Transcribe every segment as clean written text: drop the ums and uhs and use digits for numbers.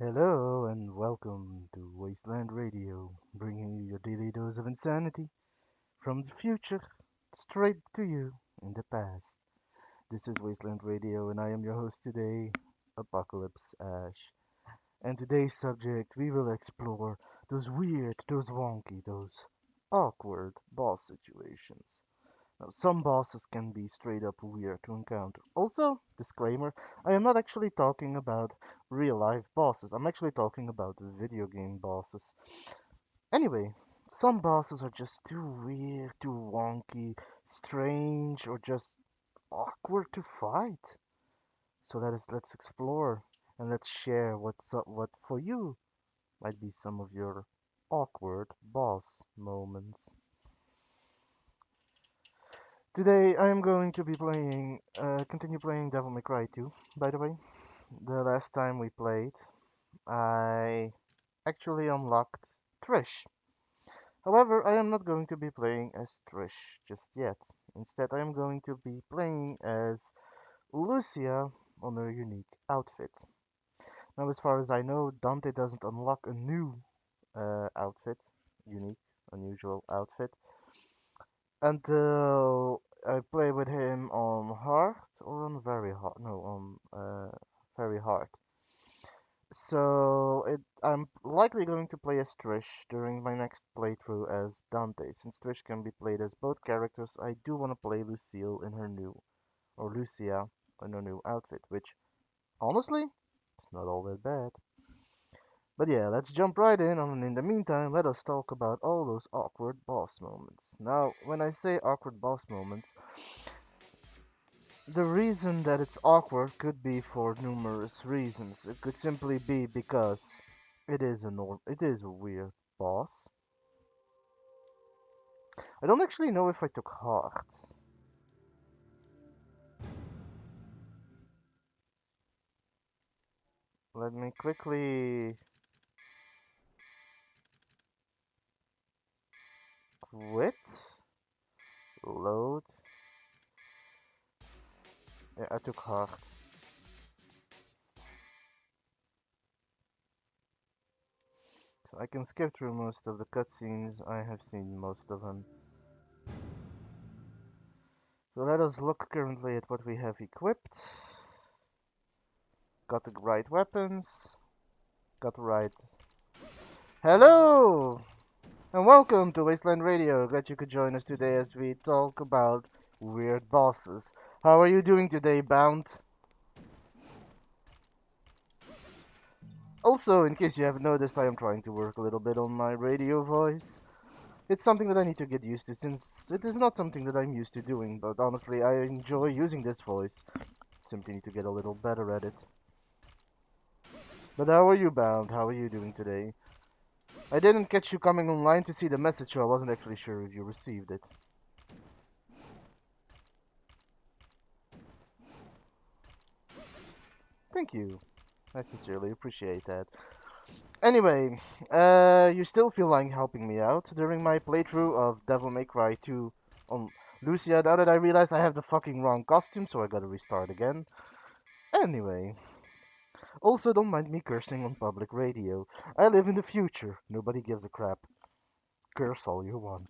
Hello and welcome to Wasteland Radio, bringing you your daily dose of insanity from the future straight to you in the past. This is Wasteland Radio and I am your host today, Apocalypse Ash. And today's subject, we will explore those weird, those wonky, those awkward boss situations. Now, some bosses can be straight up weird to encounter. Also, disclaimer, I am not actually talking about real life bosses. I'm actually talking about video game bosses. Anyway, some bosses are just too weird, too wonky, strange, or just awkward to fight. So let's explore and let's share what for you might be some of your awkward boss moments. Today I am going to be continue playing Devil May Cry 2, by the way. The last time we played, I actually unlocked Trish. However, I am not going to be playing as Trish just yet. Instead, I am going to be playing as Lucia on her unique outfit. Now, as far as I know, Dante doesn't unlock a new outfit, unique, unusual outfit, until I play with him on hard or on very hard. No, on very hard. I'm likely going to play as Trish during my next playthrough as Dante. Since Trish can be played as both characters, I do want to play Lucille in her new, or Lucia in her new outfit, which honestly, it's not all that bad. But yeah, let's jump right in, and in the meantime, let us talk about all those awkward boss moments. Now, when I say awkward boss moments, the reason that it's awkward could be for numerous reasons. It could simply be because it is a weird boss. I don't actually know if I took hard. Let me quickly quit. Load. Yeah, I took hard. So I can skip through most of the cutscenes. I have seen most of them. So let us look currently at what we have equipped. Got the right weapons. Got the right. Hello! And welcome to Wasteland Radio. Glad you could join us today as we talk about weird bosses. How are you doing today, Bound? Also, in case you haven't noticed, I am trying to work a little bit on my radio voice. It's something that I need to get used to since it is not something that I'm used to doing, but honestly, I enjoy using this voice. Simply need to get a little better at it. But how are you, Bound? How are you doing today? I didn't catch you coming online to see the message, so I wasn't actually sure if you received it. Thank you. I sincerely appreciate that. Anyway, you still feel like helping me out during my playthrough of Devil May Cry 2 on Lucia. Now that I realize I have the fucking wrong costume, so I gotta restart again. Anyway, also don't mind me cursing on public radio. I live in the future. Nobody gives a crap. Curse all you want.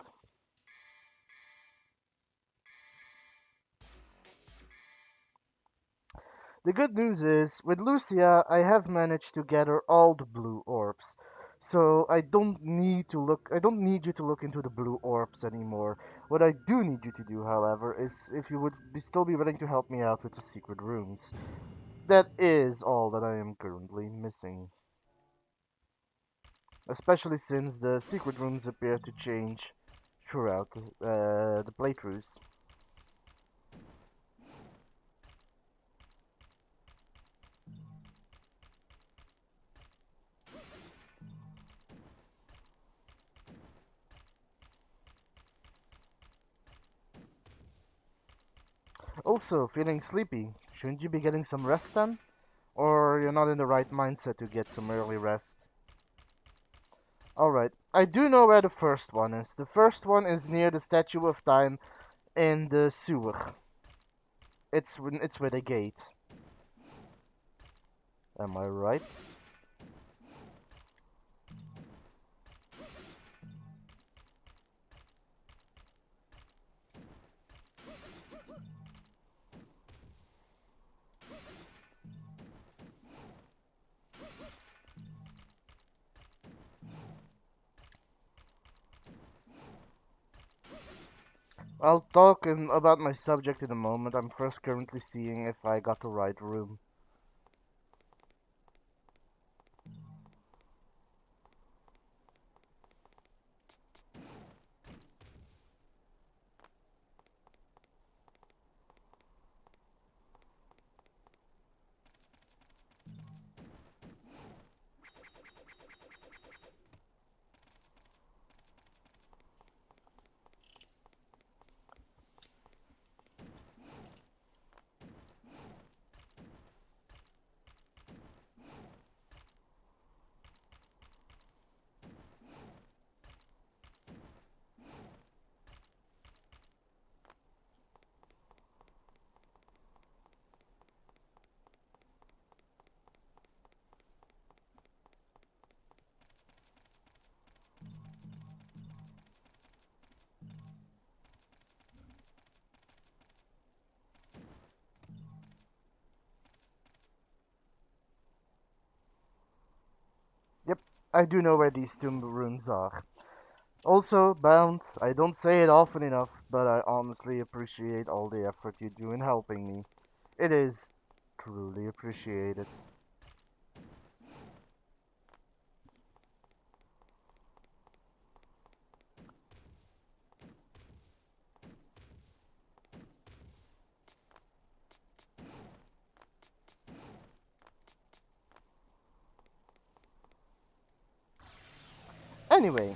The good news is, with Lucia, I have managed to gather all the blue orbs. So I don't need you to look into the blue orbs anymore. What I do need you to do, however, is if you would still be willing to help me out with the secret rooms. That is all that I am currently missing. Especially since the secret rooms appear to change throughout the playthroughs. Also, feeling sleepy. Shouldn't you be getting some rest then? Or you're not in the right mindset to get some early rest? Alright, I do know where the first one is. The first one is near the Statue of Time in the sewer. It's with a gate. Am I right? I'll talk about my subject in a moment. I'm first currently seeing if I got the right room. Yep, I do know where these two rooms are. Also, Bound, I don't say it often enough, but I honestly appreciate all the effort you do in helping me. It is truly appreciated. Anyway,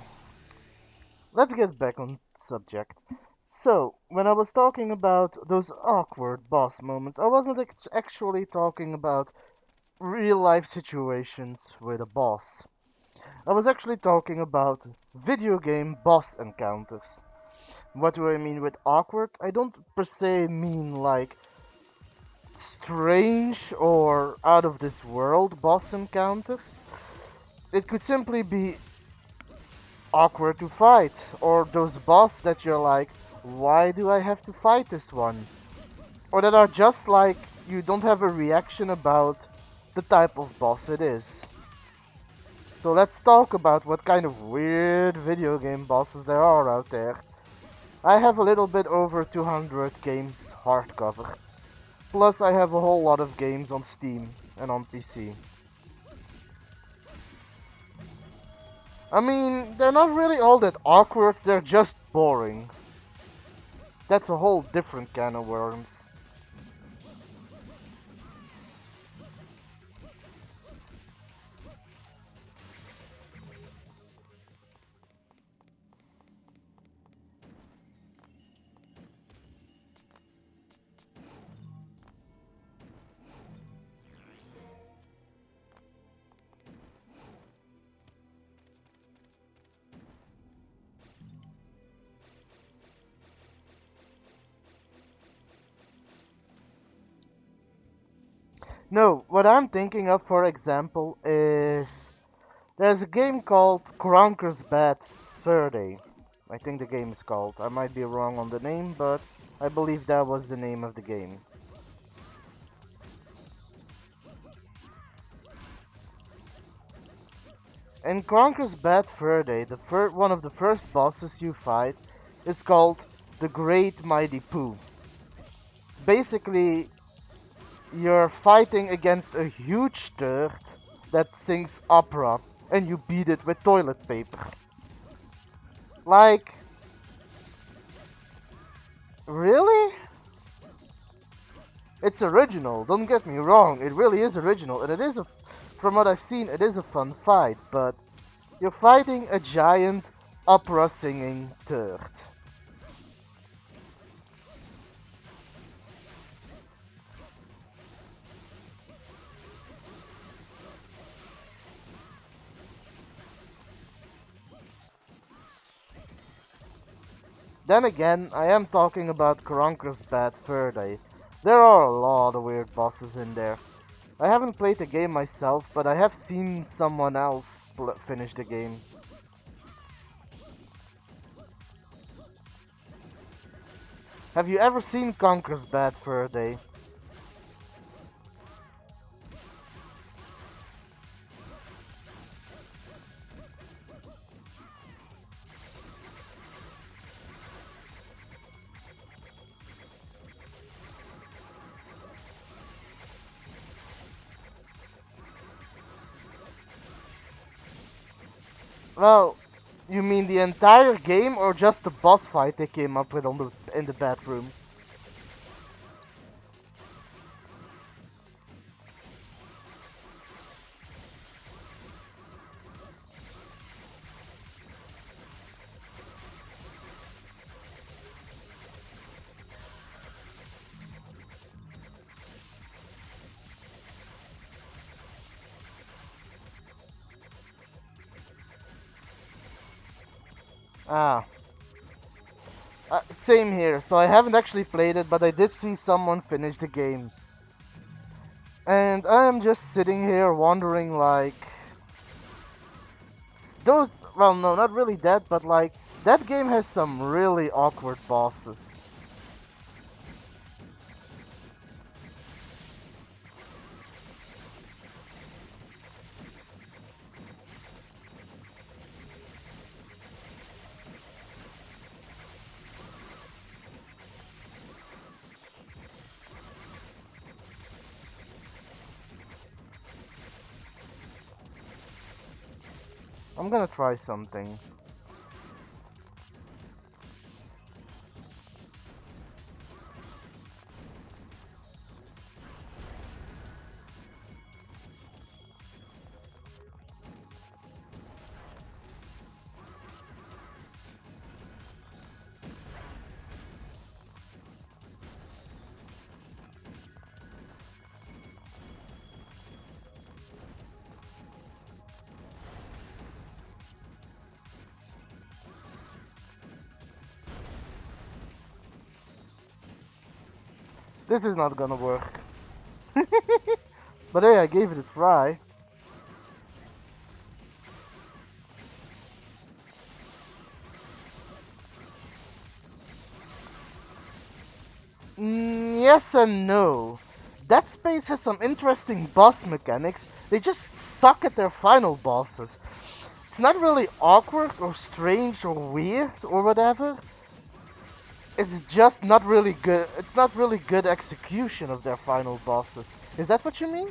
let's get back on subject. So, when I was talking about those awkward boss moments, I wasn't actually talking about real life situations with a boss. I was actually talking about video game boss encounters. What do I mean with awkward? I don't per se mean like strange or out of this world boss encounters. It could simply be awkward to fight, or those boss that you're like, why do I have to fight this one? Or that are just like, you don't have a reaction about the type of boss it is. So let's talk about what kind of weird video game bosses there are out there. I have a little bit over 200 games hardcover. Plus I have a whole lot of games on Steam and on PC. I mean, they're not really all that awkward, they're just boring. That's a whole different can of worms. No, what I'm thinking of, for example, is there's a game called Kronker's Bad Fur Day. I think the game is called. I might be wrong on the name, but I believe that was the name of the game. In Kronker's Bad Fur Day, one of the first bosses you fight is called the Great Mighty Pooh. Basically, you're fighting against a huge turd that sings opera, and you beat it with toilet paper. Like, really? It's original, don't get me wrong, it really is original, and from what I've seen, it is a fun fight, but you're fighting a giant opera singing turd. Then again, I am talking about Kronker's Bad Fur Day. There are a lot of weird bosses in there. I haven't played the game myself, but I have seen someone else finish the game. Have you ever seen Conker's Bad Fur Day? Well, you mean the entire game or just the boss fight they came up with in the bedroom? Ah, same here. So I haven't actually played it, but I did see someone finish the game. And I am just sitting here wondering, like, those. Well, no, not really that, but like, that game has some really awkward bosses. I'm gonna try something. This is not gonna work. But hey, I gave it a try. Yes and no. Dead Space has some interesting boss mechanics. They just suck at their final bosses. It's not really awkward or strange or weird or whatever. It's just not really good. It's not really good execution of their final bosses. Is that what you mean?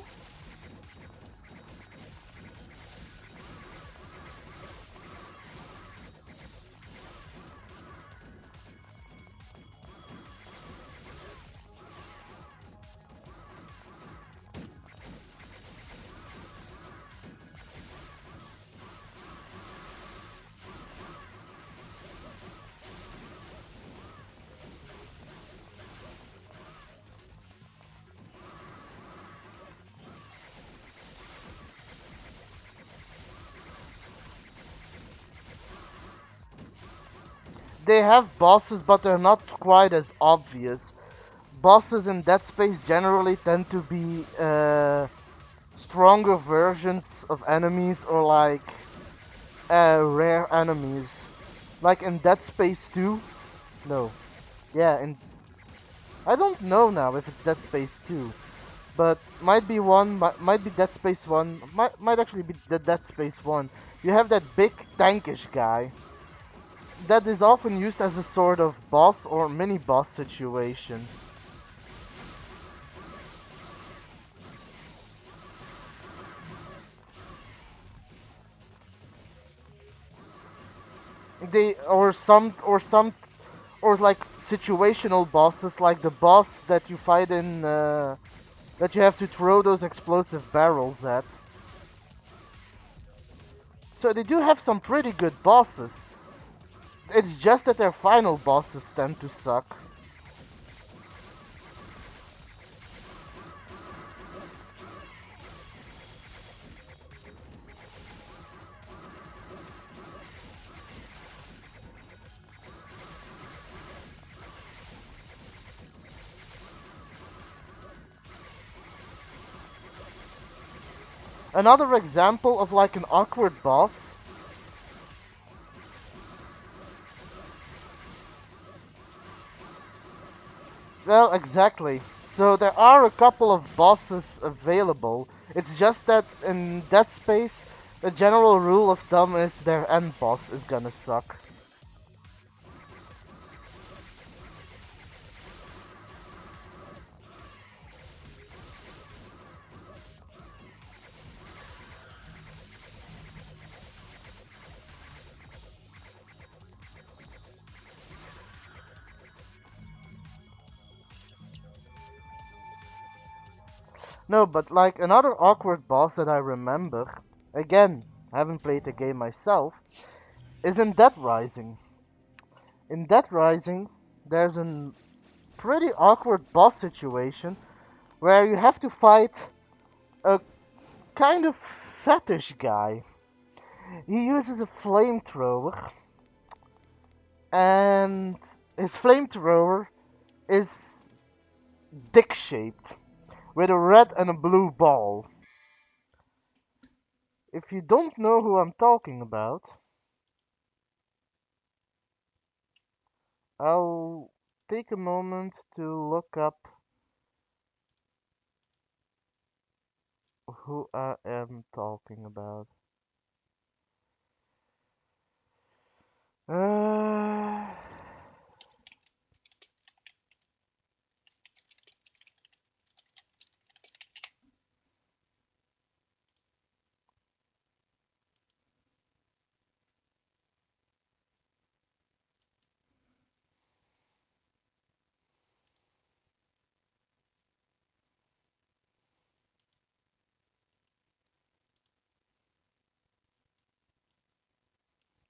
They have bosses, but they're not quite as obvious. Bosses in Dead Space generally tend to be stronger versions of enemies or like rare enemies. Like in Dead Space 2? No. Yeah, in I don't know now if it's Dead Space 2, but might be one, might be Dead Space 1, might actually be the Dead Space 1. You have that big tankish guy that is often used as a sort of boss or mini boss situation. They or like situational bosses like the boss that you fight in that you have to throw those explosive barrels at. So they do have some pretty good bosses. It's just that their final bosses tend to suck. Another example of like an awkward boss. Well, exactly. So there are a couple of bosses available. It's just that in Dead Space, the general rule of thumb is their end boss is gonna suck. No, but like another awkward boss that I remember, again, I haven't played the game myself, is in Dead Rising. In Dead Rising, there's a pretty awkward boss situation where you have to fight a kind of fetish guy. He uses a flamethrower, and his flamethrower is dick shaped with a red and a blue ball. If you don't know who I'm talking about, I'll take a moment to look up who I am talking about. Uh,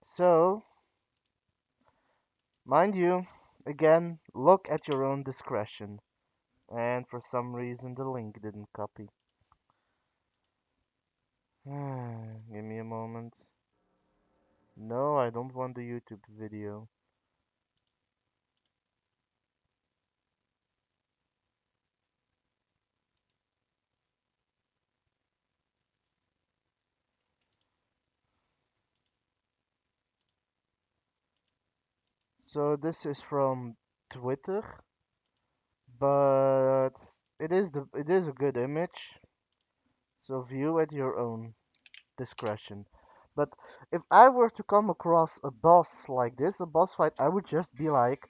so, mind you, again, look at your own discretion. And for some reason the link didn't copy. Give me a moment. No, I don't want the YouTube video. So this is from Twitter, but it is a good image. So view at your own discretion. But if I were to come across a boss like this, a boss fight, I would just be like,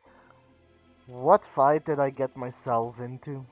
what fight did I get myself into?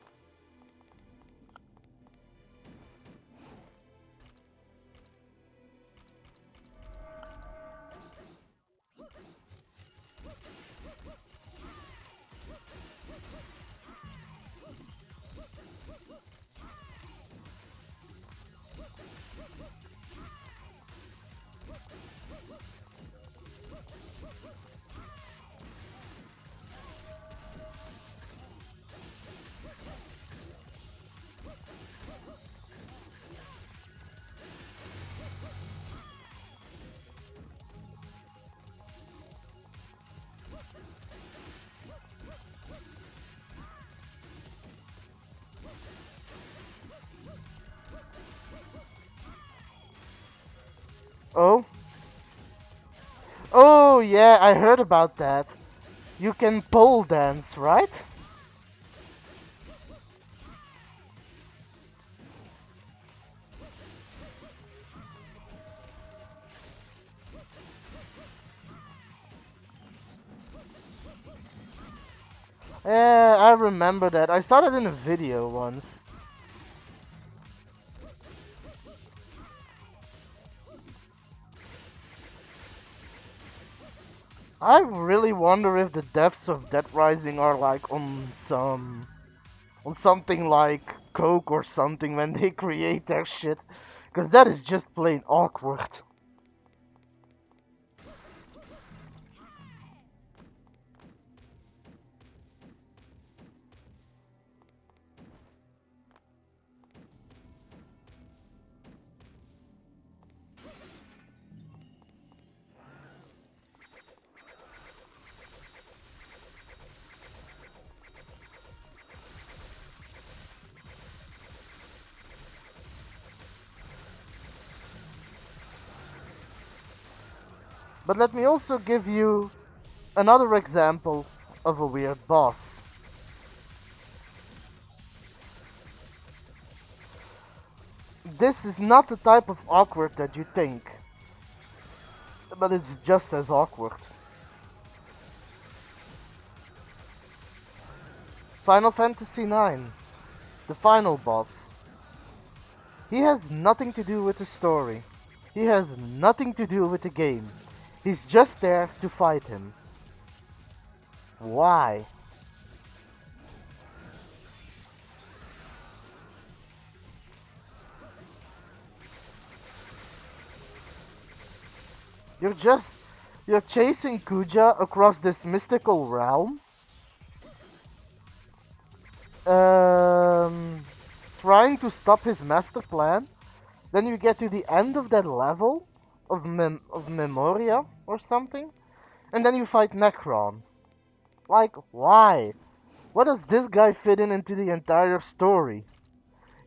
Oh? Oh yeah, I heard about that. You can pole dance, right? Yeah, I remember that. I saw that in a video once. I really wonder if the depths of Dead Rising are like on something like Coke or something when they create their shit, cause that is just plain awkward. But let me also give you another example of a weird boss. This is not the type of awkward that you think, but it's just as awkward. Final Fantasy IX, the final boss. He has nothing to do with the story. He has nothing to do with the game. He's just there to fight him. Why? You're just you're chasing Kuja across this mystical realm, um, trying to stop his master plan. Then you get to the end of that level of Memoria or something, and then you fight Necron. Like, why? What does this guy fit in into the entire story?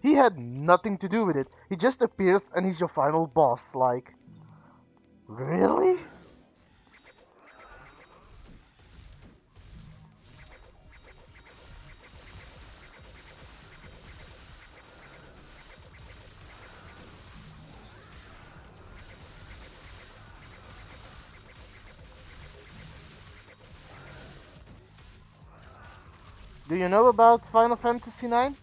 He had nothing to do with it. He just appears and he's your final boss. Like, really? Do you know about Final Fantasy IX?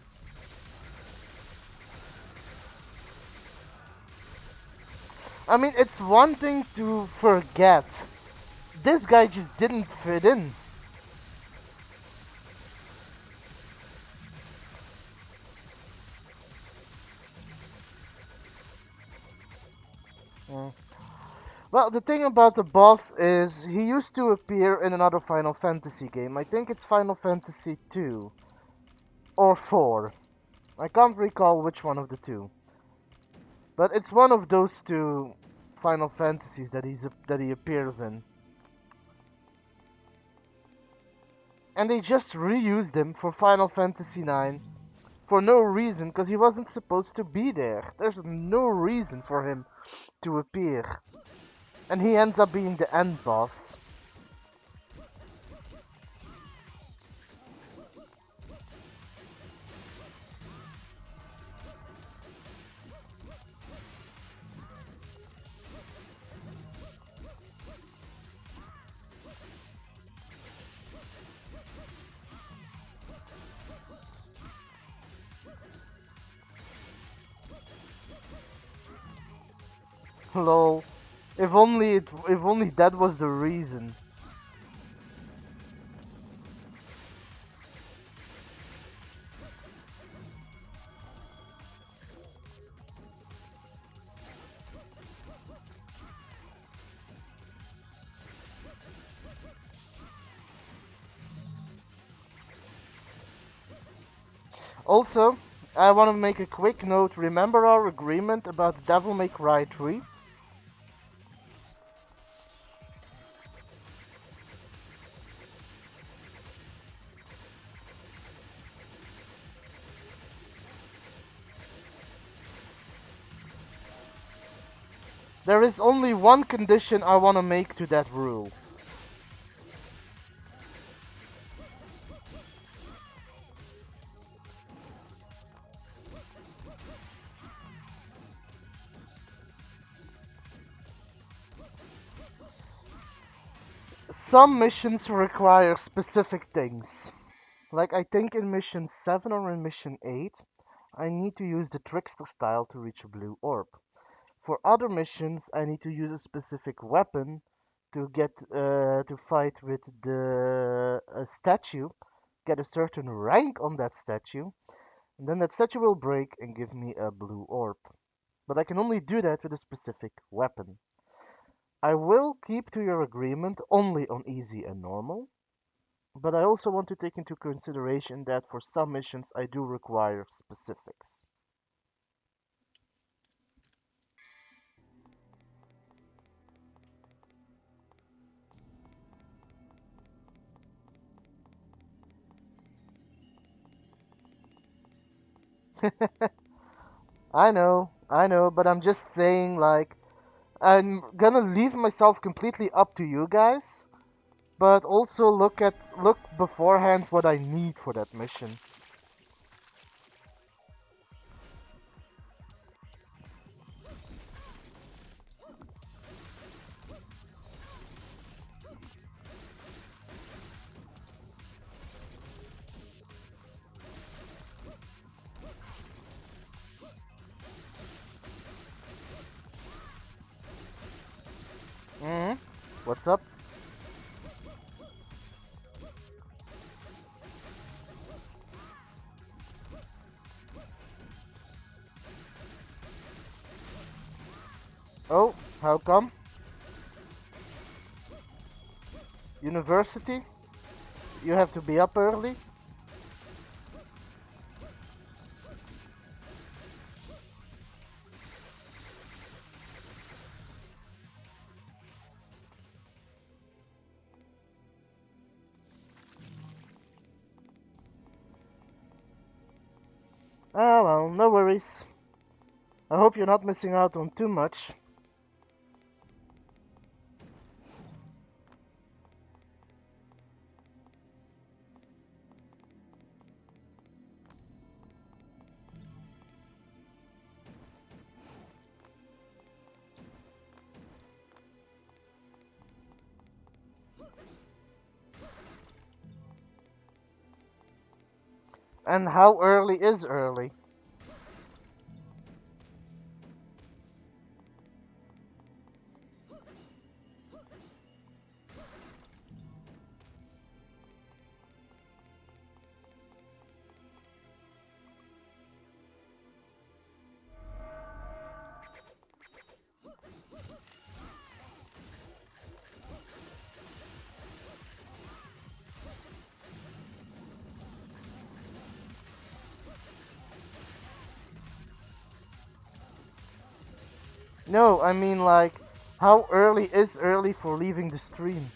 I mean, it's one thing to forget. This guy just didn't fit in. Mm. Well, the thing about the boss is he used to appear in another Final Fantasy game. I think it's Final Fantasy 2 or 4. I can't recall which one of the two. But it's one of those two Final Fantasies that he appears in. And they just reused him for Final Fantasy IX for no reason, because he wasn't supposed to be there. There's no reason for him to appear. And he ends up being the end boss. Lol. If only that was the reason. Also, I want to make a quick note. Remember our agreement about Devil May Cry 3? There is only one condition I want to make to that rule. Some missions require specific things. Like I think in mission 7 or in mission 8, I need to use the trickster style to reach a blue orb. For other missions, I need to use a specific weapon to get to fight with the statue, get a certain rank on that statue, and then that statue will break and give me a blue orb. But I can only do that with a specific weapon. I will keep to your agreement only on easy and normal, but I also want to take into consideration that for some missions I do require specifics. I know, but I'm just saying, like, I'm gonna leave myself completely up to you guys, but also look beforehand what I need for that mission. Hmm. What's up? Oh, how come? University, you have to be up early. Ah, well, no worries. I hope you're not missing out on too much. And how early is early? No, I mean like, how early is early for leaving the stream?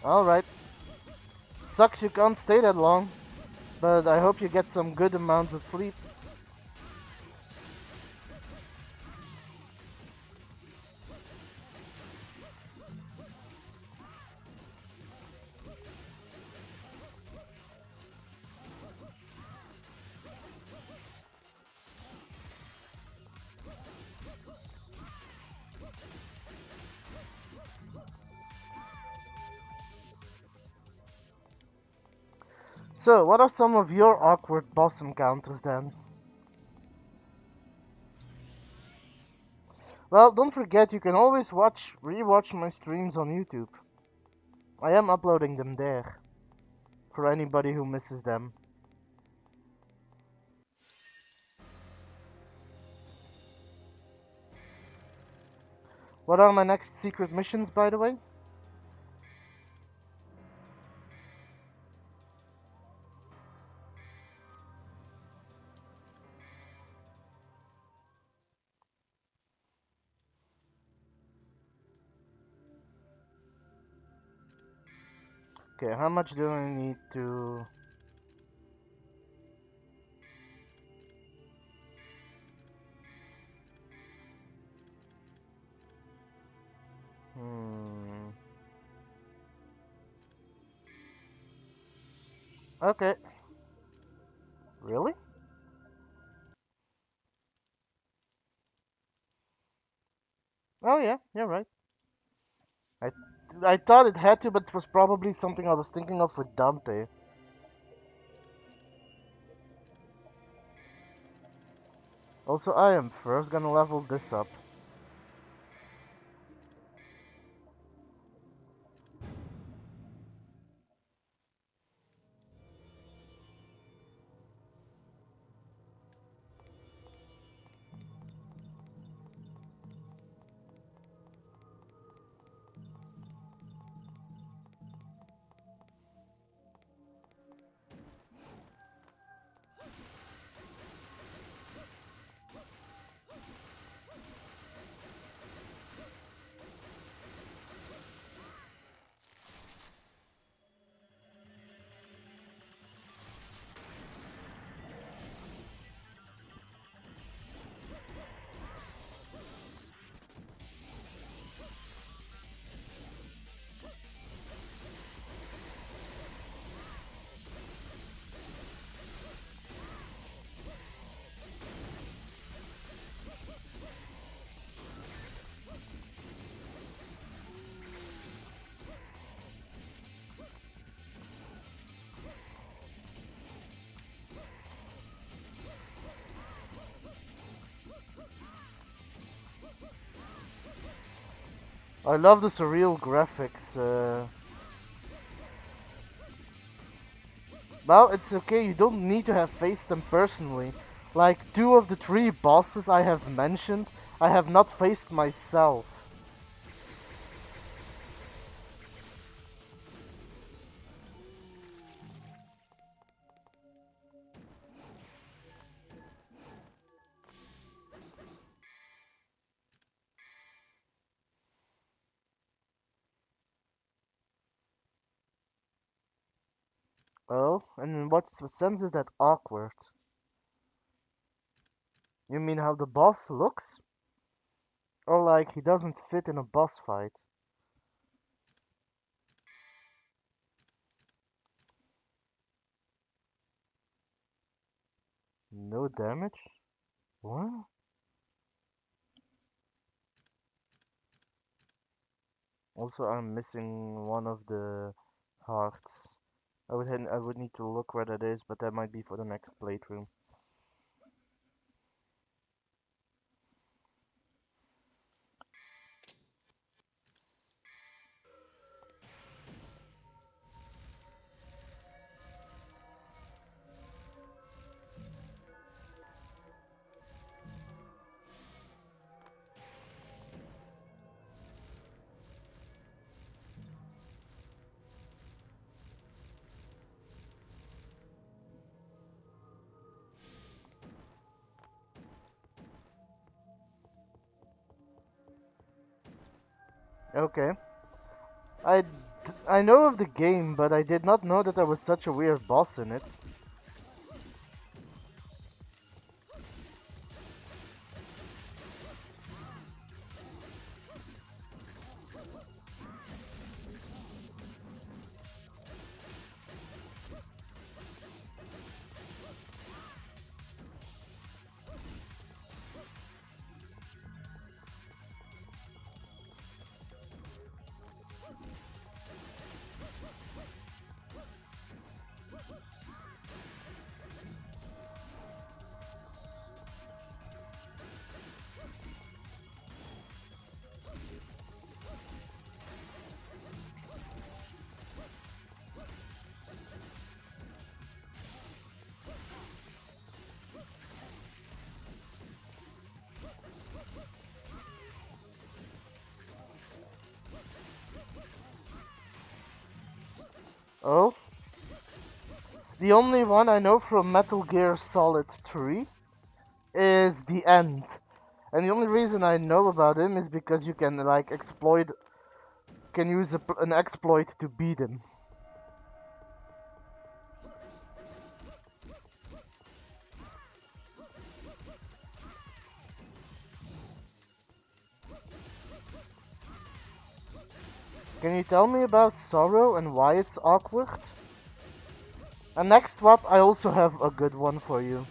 Alright. Sucks you can't stay that long, but I hope you get some good amounts of sleep. So, what are some of your awkward boss encounters then? Well, don't forget you can always rewatch my streams on YouTube. I am uploading them there, for anybody who misses them. What are my next secret missions, by the way? Okay, how much do I need to... Hmm... Okay. Really? Oh yeah, you're right. I, I thought it had to, but it was probably something I was thinking of with Dante. Also, I am first gonna level this up. I love the surreal graphics. Well, it's okay, you don't need to have faced them personally. Like, two of the three bosses I have mentioned, I have not faced myself. Oh, and in what sense is that awkward? You mean how the boss looks? Or like he doesn't fit in a boss fight? No damage? What? Also, I'm missing one of the hearts. I would need to look where that is, but that might be for the next playthrough. Okay. I know of the game, but I did not know that there was such a weird boss in it. Oh, the only one I know from Metal Gear Solid 3 is the end. And the only reason I know about him is because you can like can use an exploit to beat him. Can you tell me about Sorrow and why it's awkward? And next swap, I also have a good one for you.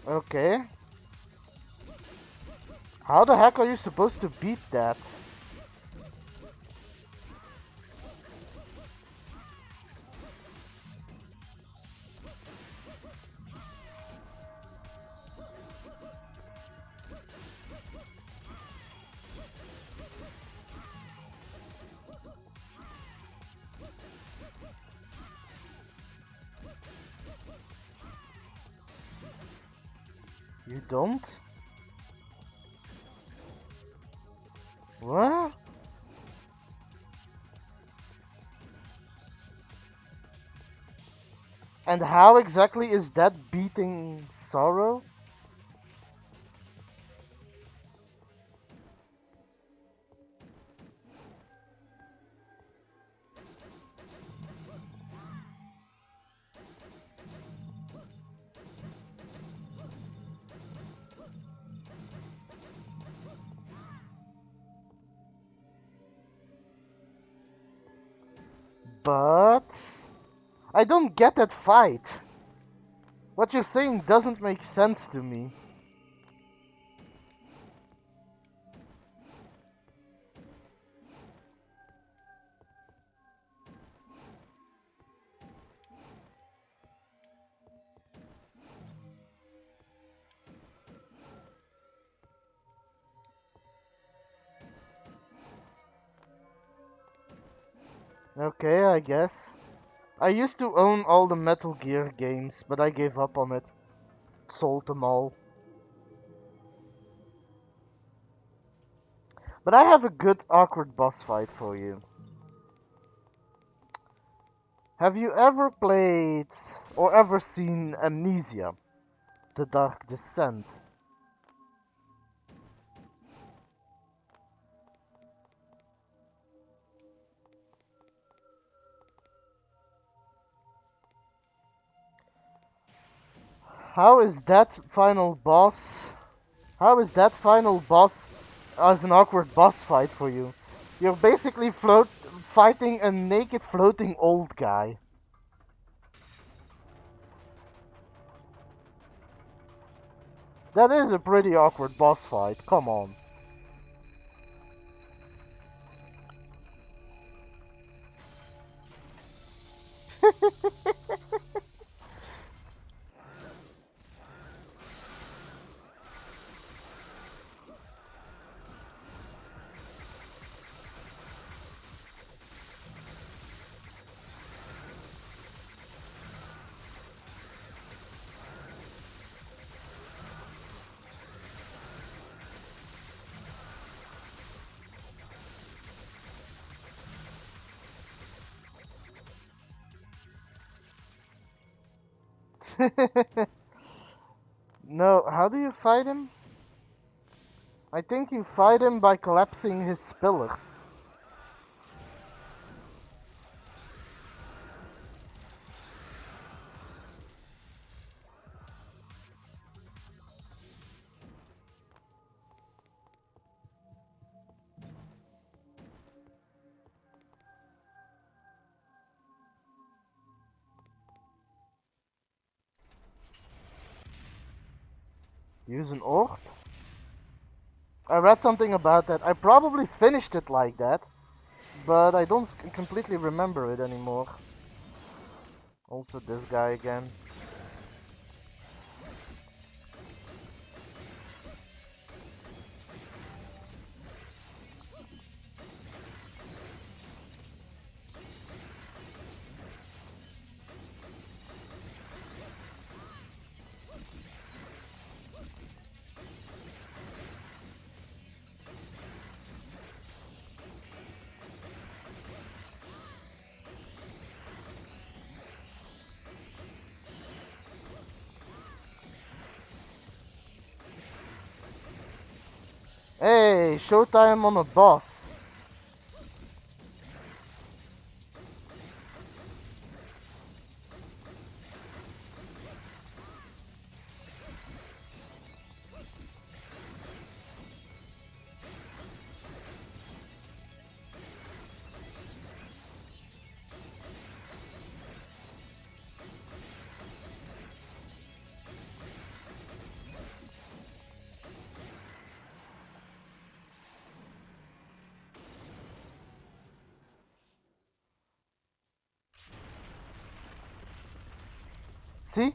Okay. How the heck are you supposed to beat that? You don't? What? And how exactly is that beating Sorrow? But I don't get that fight. What you're saying doesn't make sense to me. Okay, I guess. I used to own all the Metal Gear games, but I gave up on it. Sold them all. But I have a good awkward boss fight for you. Have you ever played or ever seen Amnesia, The Dark Descent? How is that final boss? How is that final boss as an awkward boss fight for you? You're basically fighting a naked floating old guy. That is a pretty awkward boss fight, come on. No, how do you fight him? I think you fight him by collapsing his pillars. Use an orb? I read something about that. I probably finished it like that, but I don't completely remember it anymore. Also this guy again. Hey, showtime on a boss. See?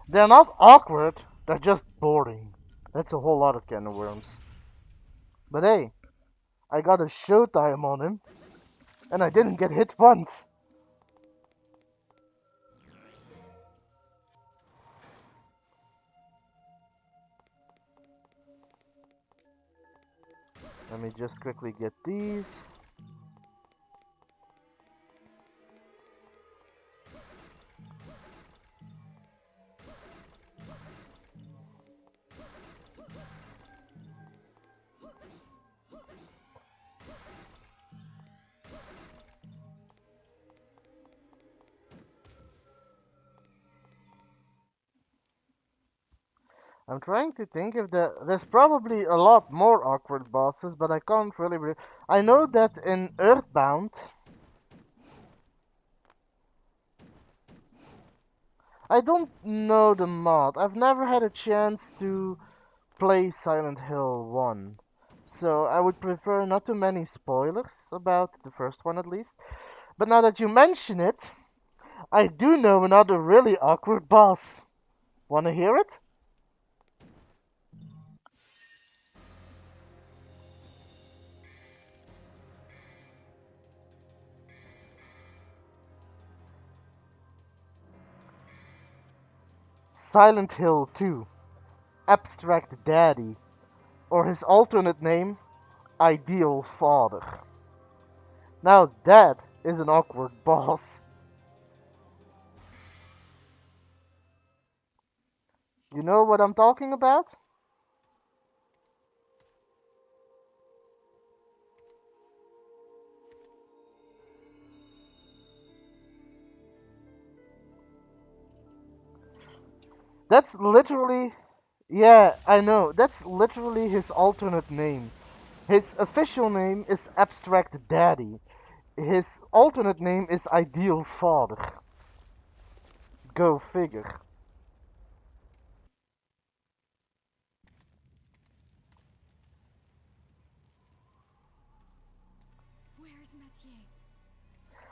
They're not awkward, they're just boring. That's a whole lot of can of worms. But hey, I got a showtime on him, and I didn't get hit once. Let me just quickly get these. I'm trying to think if there's probably a lot more awkward bosses, but I can't really. I know that in Earthbound, I don't know the mod. I've never had a chance to play Silent Hill 1. So I would prefer not too many spoilers about the first one at least. But now that you mention it, I do know another really awkward boss. Wanna hear it? Silent Hill 2, Abstract Daddy, or his alternate name, Ideal Father. Now that is an awkward boss. You know what I'm talking about? That's literally, yeah, I know. That's literally his alternate name. His official name is Abstract Daddy. His alternate name is Ideal Father. Go figure. Where's Mathieu?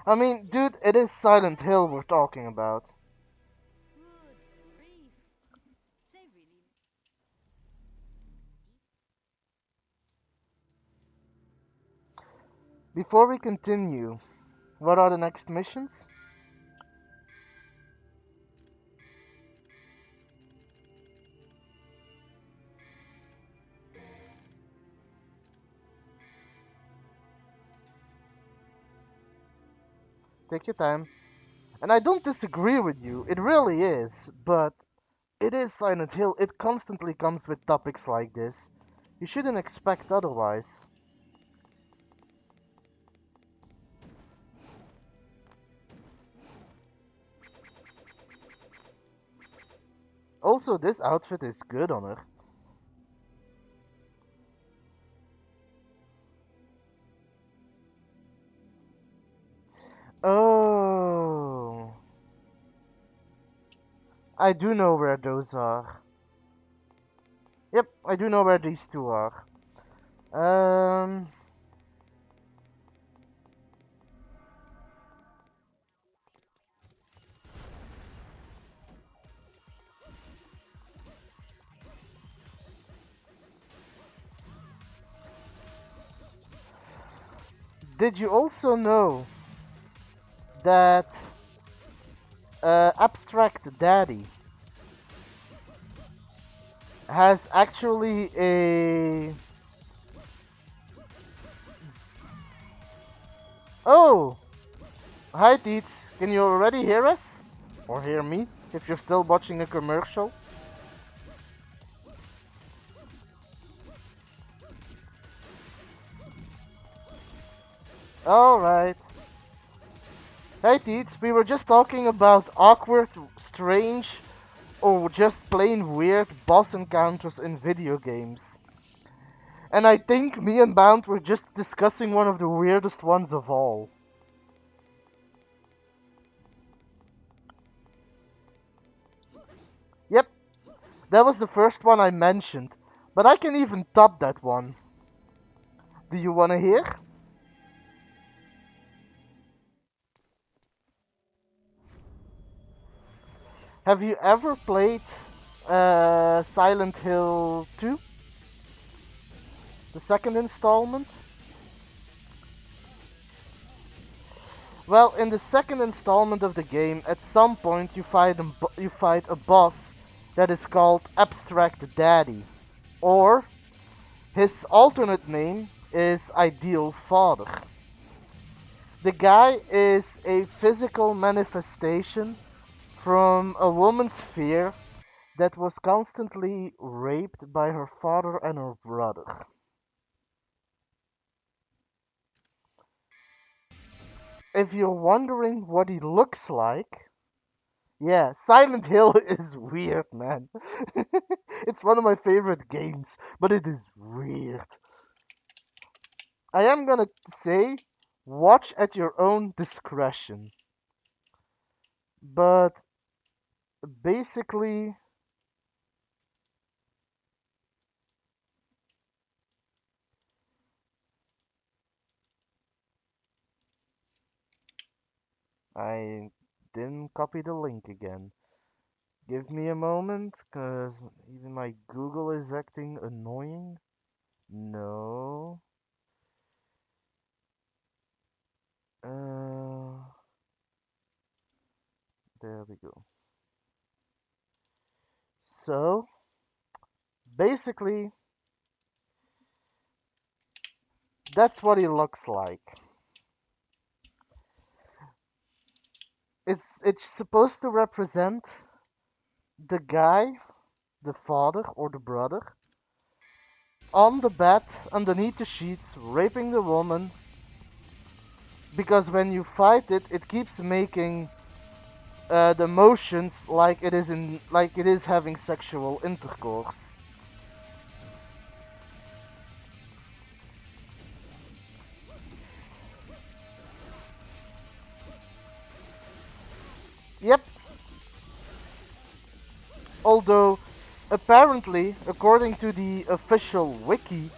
I mean, dude, it is Silent Hill we're talking about. Good grief. They really. Before we continue, what are the next missions? Take your time. And I don't disagree with you, it really is, but it is Silent Hill. It constantly comes with topics like this. You shouldn't expect otherwise. Also, this outfit is good on her. Oh, I do know where those are. Yep, I do know where these two are. Um, did you also know that Abstract Daddy has actually a... Oh! Hi Teets, can you already hear us? Or hear me, if you're still watching a commercial? Alright. Hey Teets, we were just talking about awkward, strange, or just plain weird boss encounters in video games. And I think me and Bound were just discussing one of the weirdest ones of all. Yep, that was the first one I mentioned, but I can even top that one. Do you wanna hear? Have you ever played Silent Hill 2? The second installment? Well, in the second installment of the game, at some point you fight a boss that is called Abstract Daddy, or his alternate name is Ideal Father. The guy is a physical manifestation from a woman's fear that was constantly raped by her father and her brother. If you're wondering what he looks like, yeah, Silent Hill is weird, man. It's one of my favorite games, but it is weird. I am gonna say, watch at your own discretion. But Basically, I didn't copy the link again. Give me a moment, cause even my Google is acting annoying. No. Uh, there we go. So, basically, that's what he looks like. It's supposed to represent the guy, the father or the brother, on the bed underneath the sheets, raping the woman. Because when you fight it, it keeps making the motions like it is having sexual intercourse. Yep. Although, apparently, according to the official wiki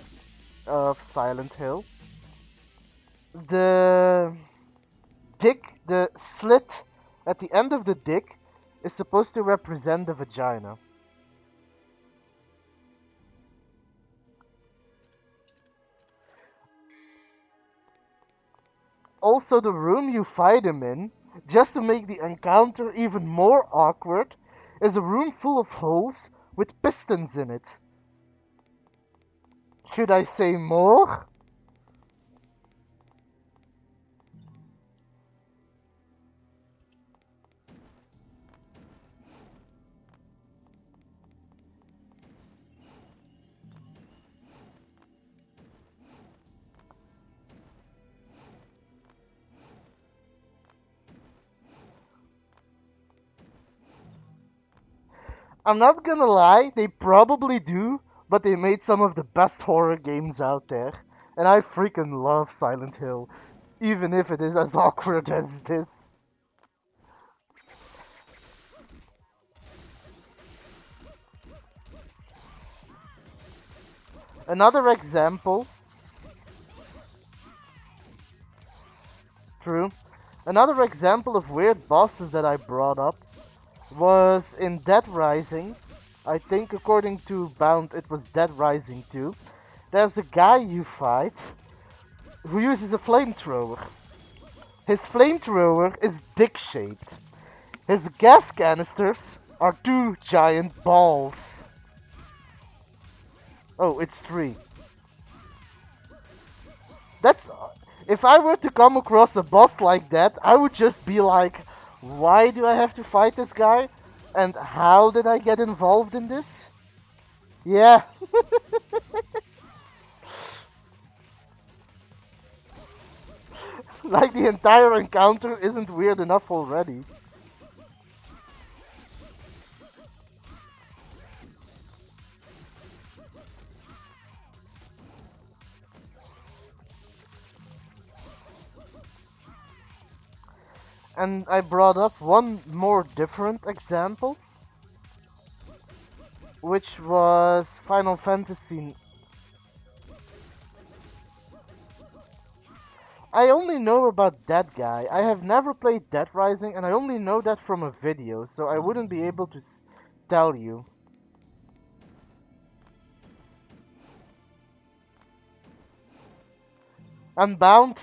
of Silent Hill, the the slit at the end of the dick is supposed to represent the vagina. Also, the room you fight him in, just to make the encounter even more awkward, is a room full of holes with pistons in it. Should I say more? I'm not gonna lie, they probably do, but they made some of the best horror games out there. And I freaking love Silent Hill, even if it is as awkward as this. Another example, true, another example of weird bosses that I brought up was in Dead Rising. I think according to Bound it was Dead Rising 2. There's a guy you fight who uses a flamethrower. His flamethrower is dick shaped. His gas canisters are two giant balls. Oh, it's three. That's if I were to come across a boss like that, I would just be like, why do I have to fight this guy? And how did I get involved in this? Yeah, like the entire encounter isn't weird enough already. And I brought up one more different example, which was Final Fantasy. I only know about that guy. I have never played Dead Rising, and I only know that from a video, so I wouldn't be able to tell you. Unbound,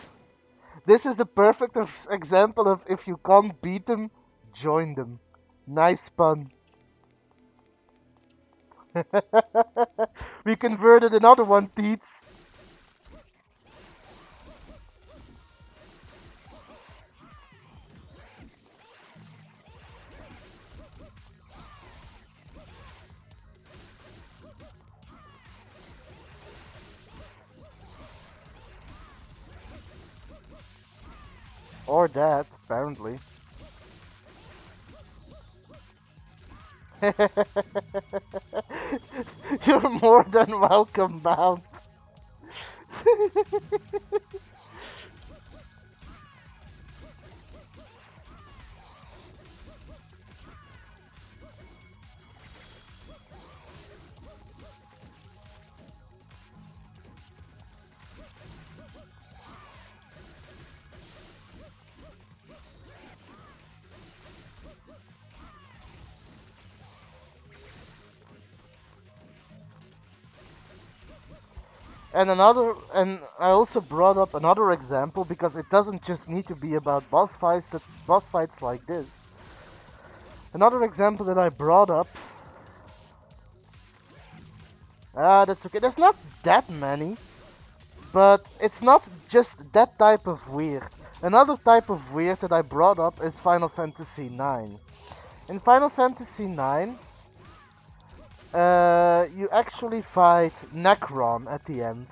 this is the perfect example of if you can't beat them, join them. Nice pun. We converted another one, Teets. Or that, apparently. You're more than welcome, Bound. and I also brought up another example because it doesn't just need to be about boss fights like this. Another example that I brought up, that's okay. There's not that many, but it's not just that type of weird. Another type of weird that I brought up is Final Fantasy IX. In Final Fantasy IX, you actually fight Necron at the end.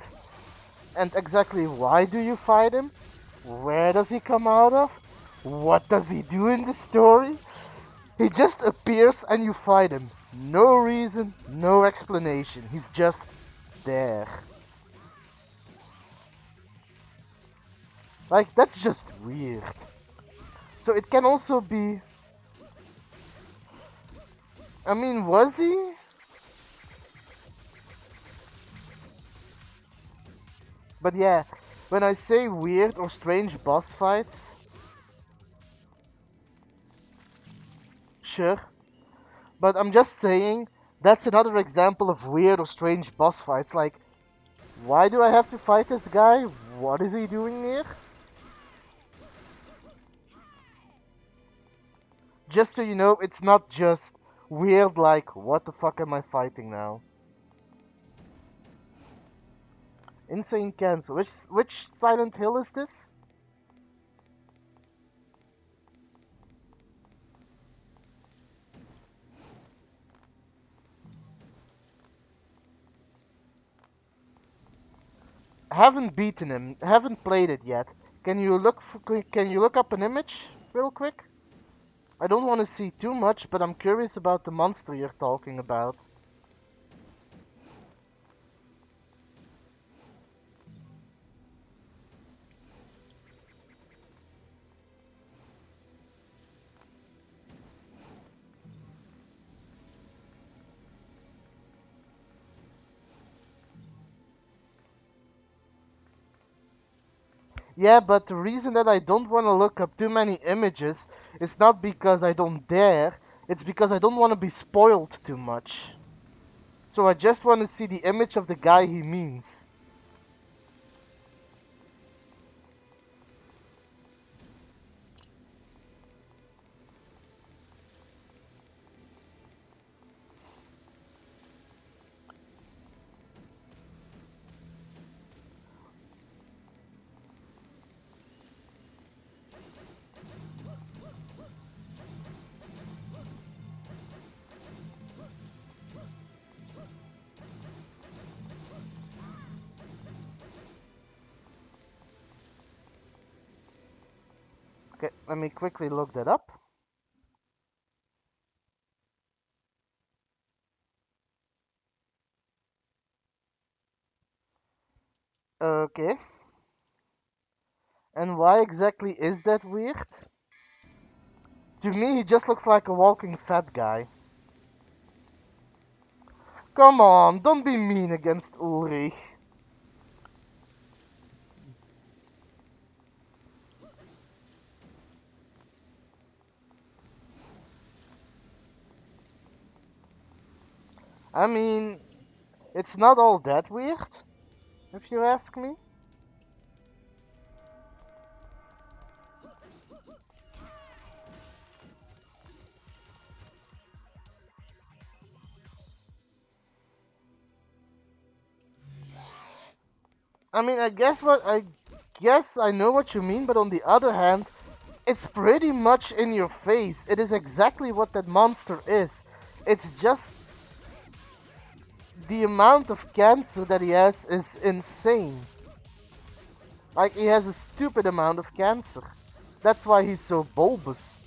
And exactly why do you fight him? Where does he come out of? What does he do in the story? He just appears and you fight him. No reason, no explanation. He's just there. Like, that's just weird. So it can also be. I mean, was he? But yeah, when I say weird or strange boss fights, sure. But I'm just saying that's another example of weird or strange boss fights. Like, why do I have to fight this guy? What is he doing here? Just so you know, it's not just weird like, what the fuck am I fighting now? Insane Cancel. Which Silent Hill is this? Haven't beaten him. Haven't played it yet. Can you look up an image real quick? I don't want to see too much, but I'm curious about the monster you're talking about. Yeah, but the reason that I don't want to look up too many images is not because I don't dare, it's because I don't want to be spoiled too much. So I just want to see the image of the guy he means. Okay, let me quickly look that up. Okay. And why exactly is that weird? To me, he just looks like a walking fat guy. Come on, don't be mean against Ulrich. I mean, it's not all that weird, if you ask me. I guess I know what you mean, but on the other hand, it's pretty much in your face. It is exactly what that monster is. It's just the amount of cancer that he has is insane. Like, he has a stupid amount of cancer. That's why he's so bulbous.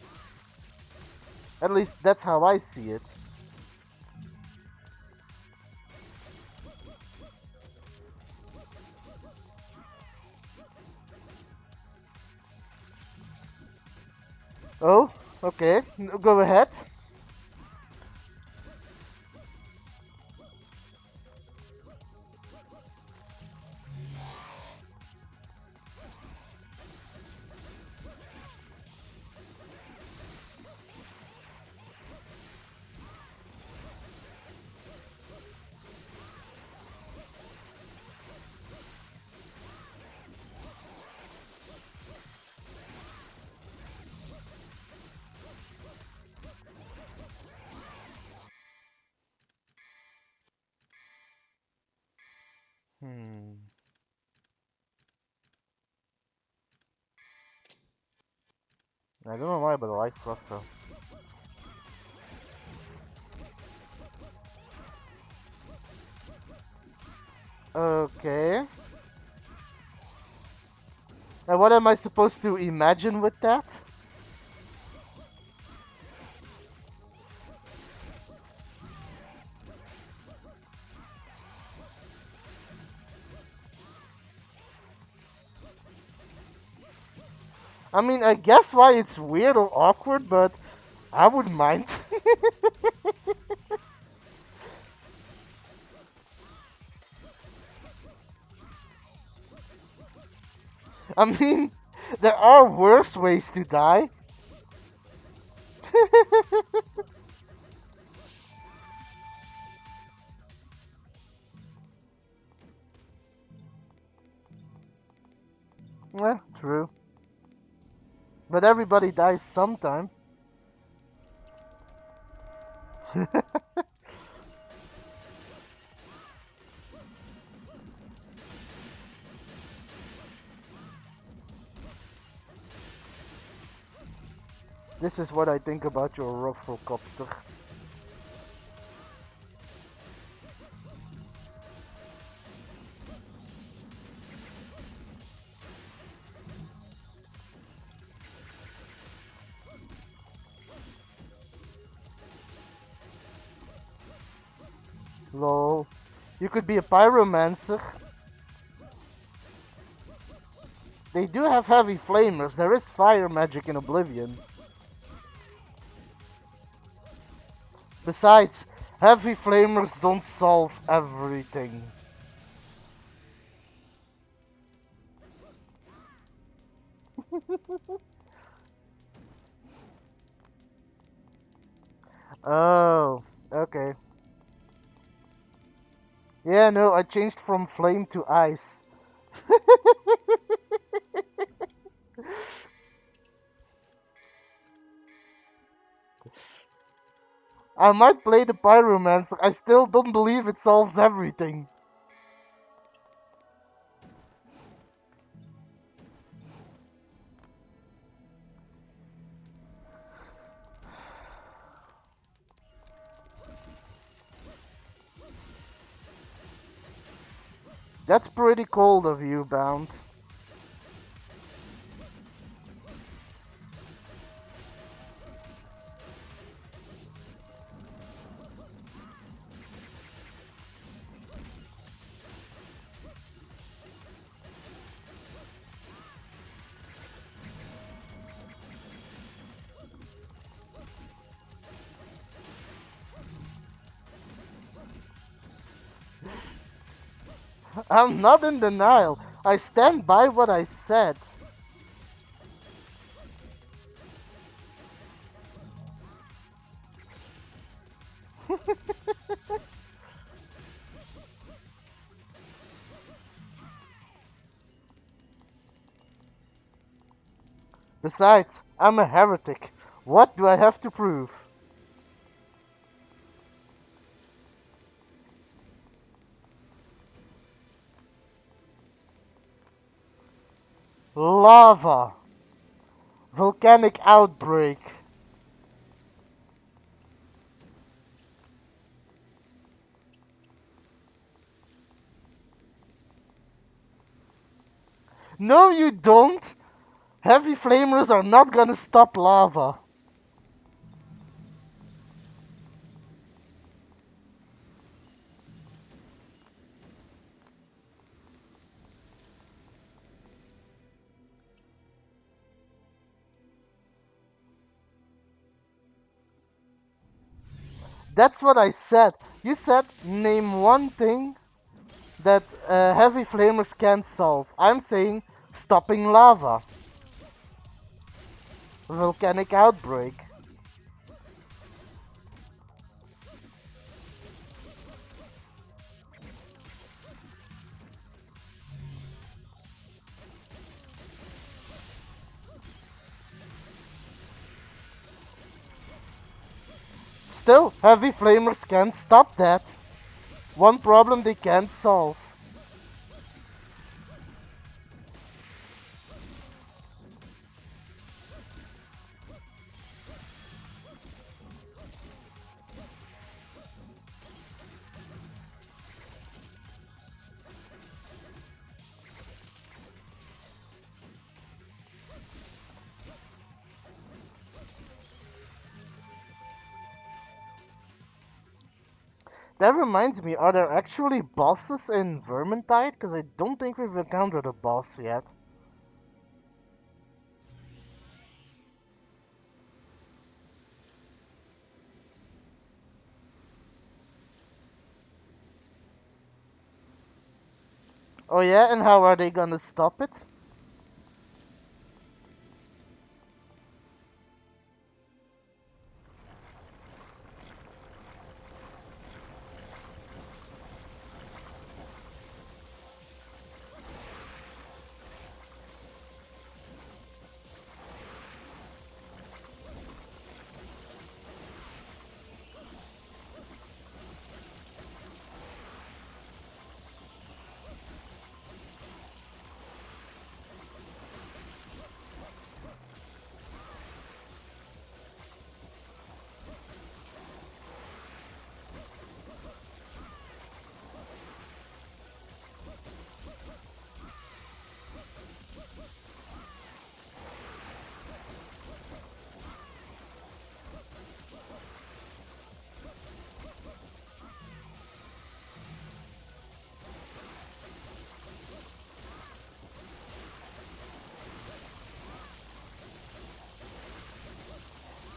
At least that's how I see it. Oh, okay. Go ahead. I don't know why, but I like Crossbow. Okay. And what am I supposed to imagine with that? I mean, I guess why it's weird or awkward, but I wouldn't mind. I mean, there are worse ways to die. Yeah, true. But everybody dies sometime. This is what I think about your rufflecopter. Lol. You could be a pyromancer. They do have heavy flamers. There is fire magic in Oblivion. Besides, heavy flamers don't solve everything. Oh, okay. Yeah, no, I changed from flame to ice. I might play the pyromancer. I still don't believe it solves everything. That's pretty cold of you, Bound. I'm not in denial. I stand by what I said. Besides, I'm a heretic. What do I have to prove? Lava. Volcanic outbreak. No, you don't. Heavy flamers are not gonna stop lava. That's what I said. You said name one thing that heavy flamers can't solve. I'm saying stopping lava. Volcanic outbreak. Still, heavy flamers can't stop that. One problem they can't solve. That reminds me, are there actually bosses in Vermintide? Because I don't think we've encountered a boss yet. Oh yeah, and how are they gonna stop it?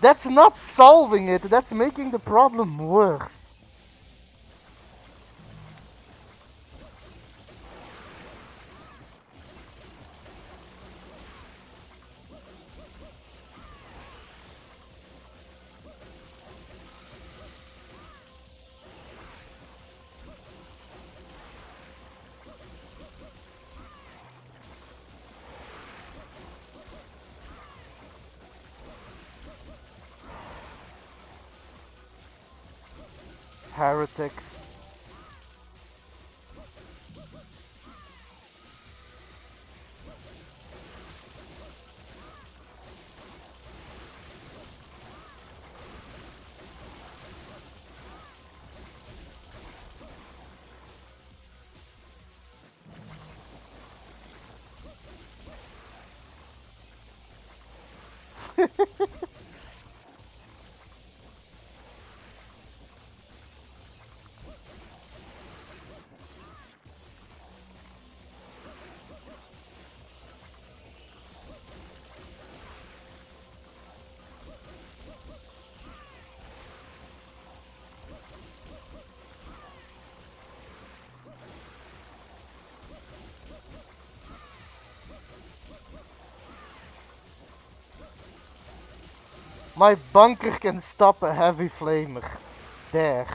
That's not solving it, that's making the problem worse. Heretics. My bunker can stop a heavy flamer. There.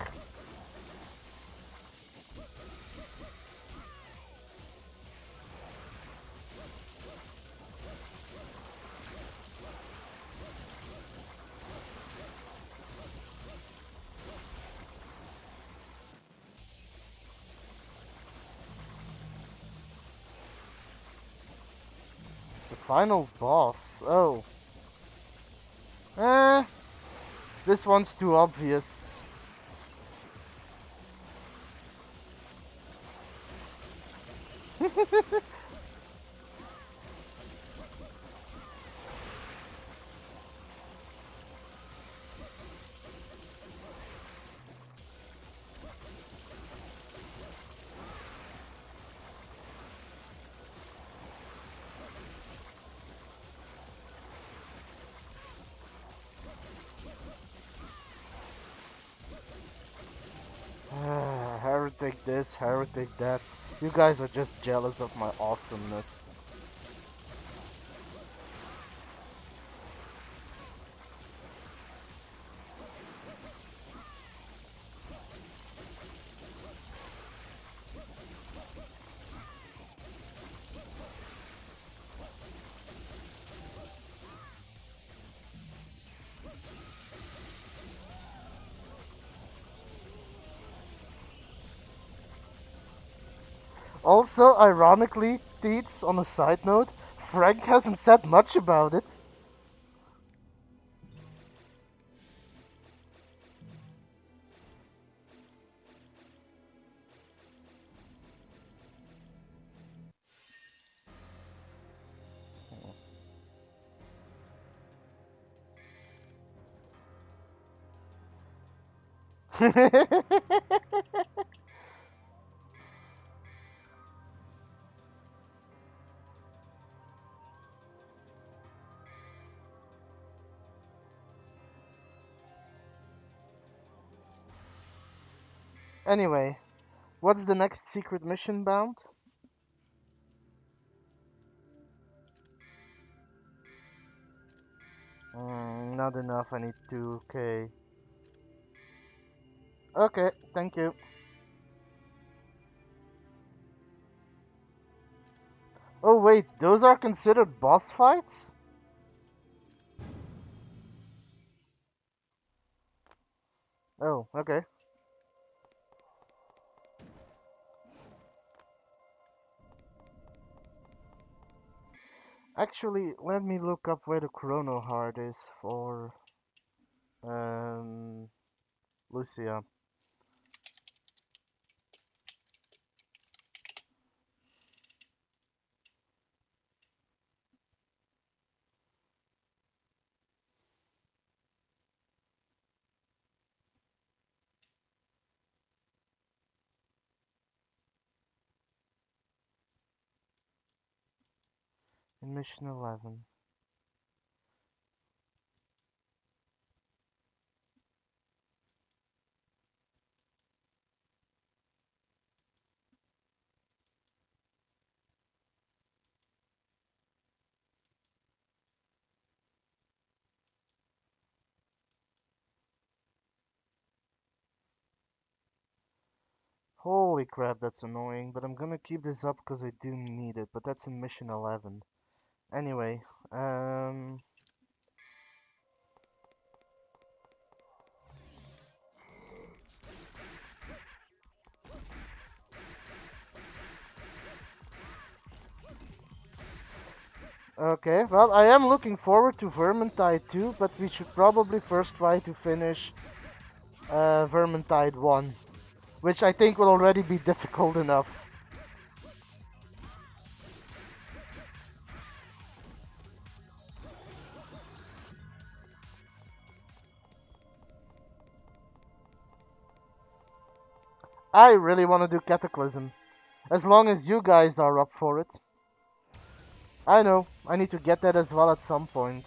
The final boss. Oh. Eh. This one's too obvious. Heretic this, heretic that. You guys are just jealous of my awesomeness. Also, ironically, Teets, on a side note, Frank hasn't said much about it. Anyway, what's the next secret mission bound? Not enough. I need 2K. Okay, thank you. Oh wait, those are considered boss fights? Oh, okay. Actually, let me look up where the chrono heart is for um Lucia. In mission 11. Holy crap, that's annoying, but I'm gonna keep this up because I do need it, but that's in mission 11. Anyway, okay, well, I am looking forward to Vermintide 2, but we should probably first try to finish Vermintide 1, which I think will already be difficult enough. I really want to do Cataclysm, as long as you guys are up for it. I know, I need to get that as well at some point.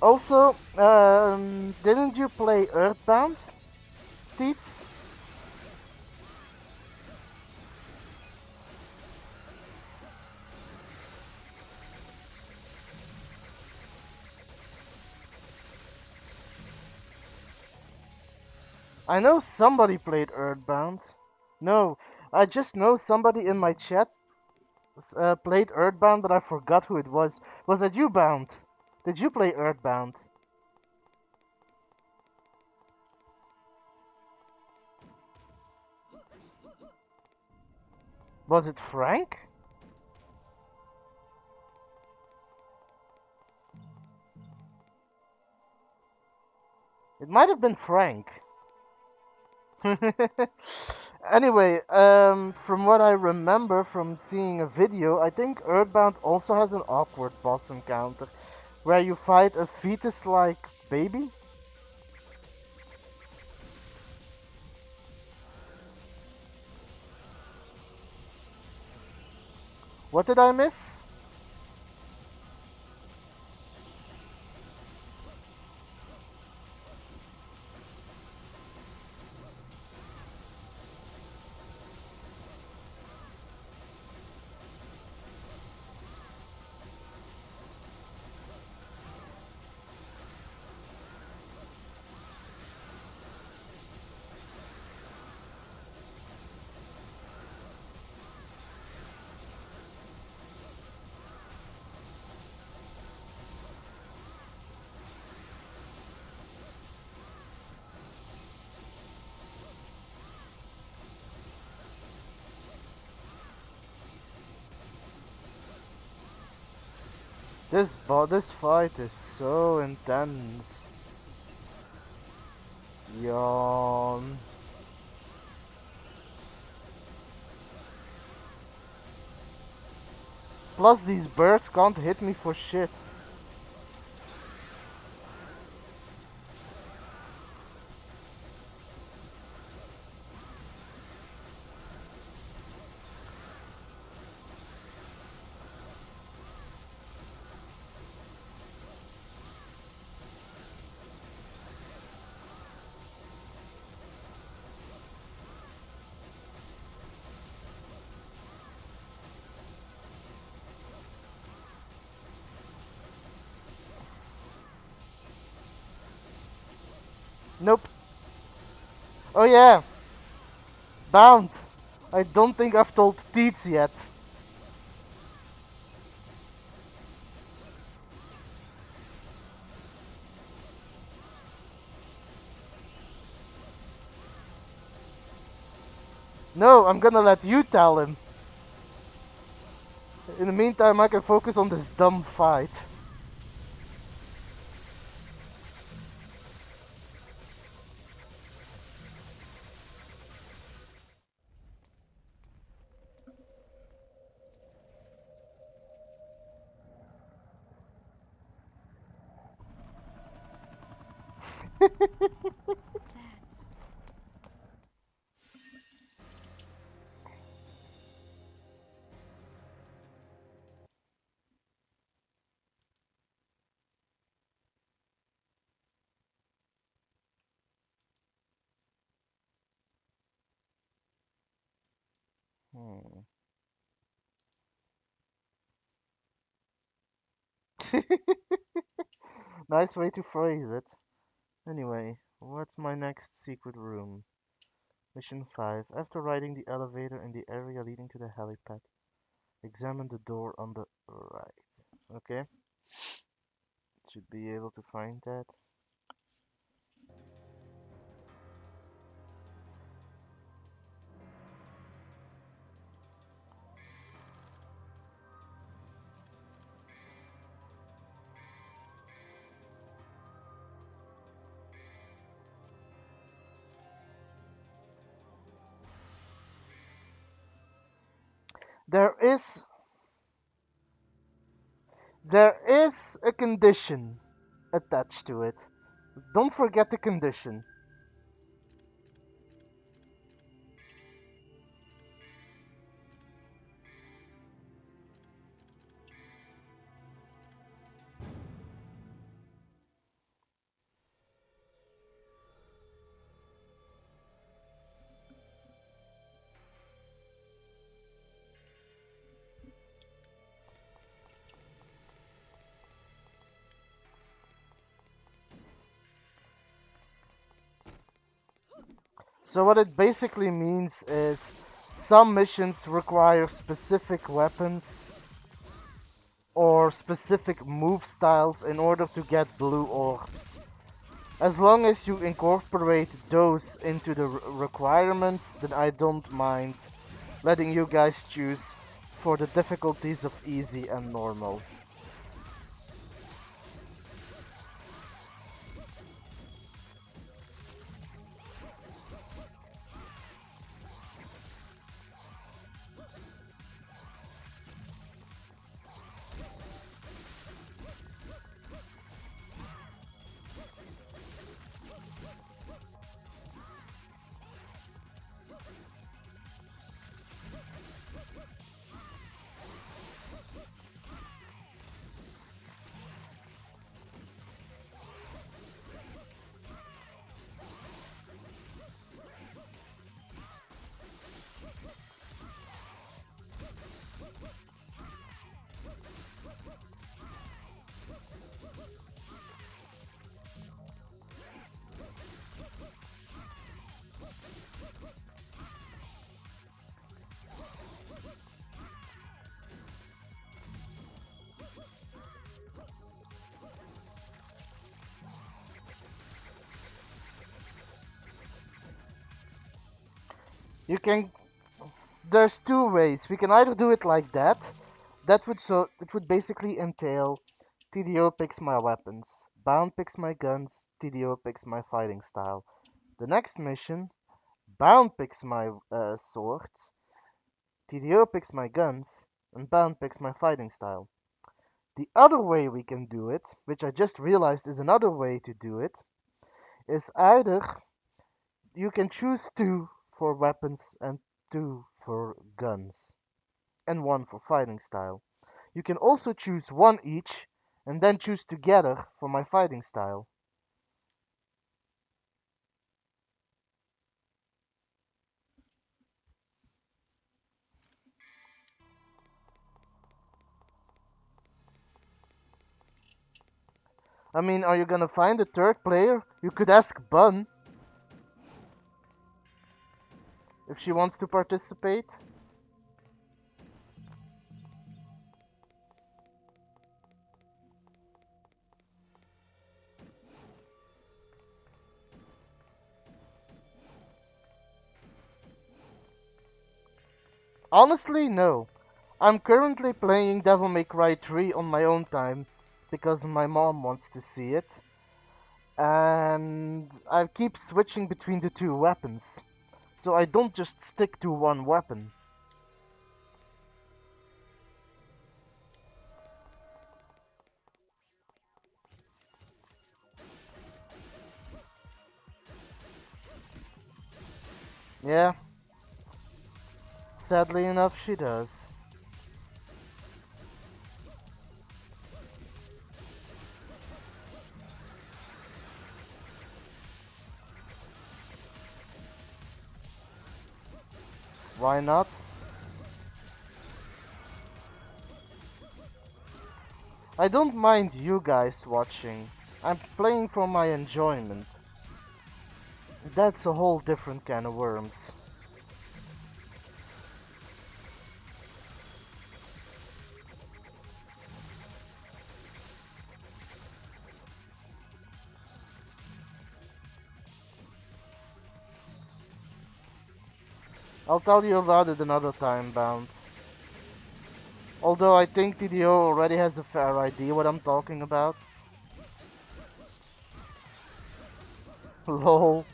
Also, didn't you play Earthbound, Teats? I know somebody played Earthbound. No, I just know somebody in my chat played Earthbound, but I forgot who it was. Was that you, Bound? Did you play Earthbound? Was it Frank? It might have been Frank. Anyway, from what I remember from seeing a video, I think Earthbound also has an awkward boss encounter where you fight a fetus-like baby. What did I miss? This fight is so intense. Yawn. Plus these birds can't hit me for shit. Nope. Oh yeah, bound. I don't think I've told Teets yet. No, I'm gonna let you tell him. In the meantime, I can focus on this dumb fight. That's Hmm. Nice way to phrase it. Anyway, what's my next secret room? Mission 5. After riding the elevator in the area leading to the helipad, examine the door on the right. Okay, should be able to find that. There is there is a condition attached to it. Don't forget the condition. So what it basically means is some missions require specific weapons or specific move styles in order to get blue orbs. As long as you incorporate those into the requirements, then I don't mind letting you guys choose for the difficulties of easy and normal. You can There's two ways. We can either do it like that. That would basically entail TDO picks my weapons. Bound picks my guns. TDO picks my fighting style. The next mission, Bound picks my swords. TDO picks my guns. And Bound picks my fighting style. The other way we can do it, which I just realized is another way to do it, is either you can choose two for weapons and two for guns, and one for fighting style. You can also choose one each, and then choose together for my fighting style. I mean, are you gonna find a third player? You could ask Bun if she wants to participate. Honestly, no. I'm currently playing Devil May Cry 3 on my own time because my mom wants to see it, and I keep switching between the two weapons, so I don't just stick to one weapon. Yeah, sadly enough, she does. Why not? I don't mind you guys watching. I'm playing for my enjoyment. That's a whole different can of worms. I'll tell you about it another time, Bound. Although I think TDO already has a fair idea what I'm talking about. Lol.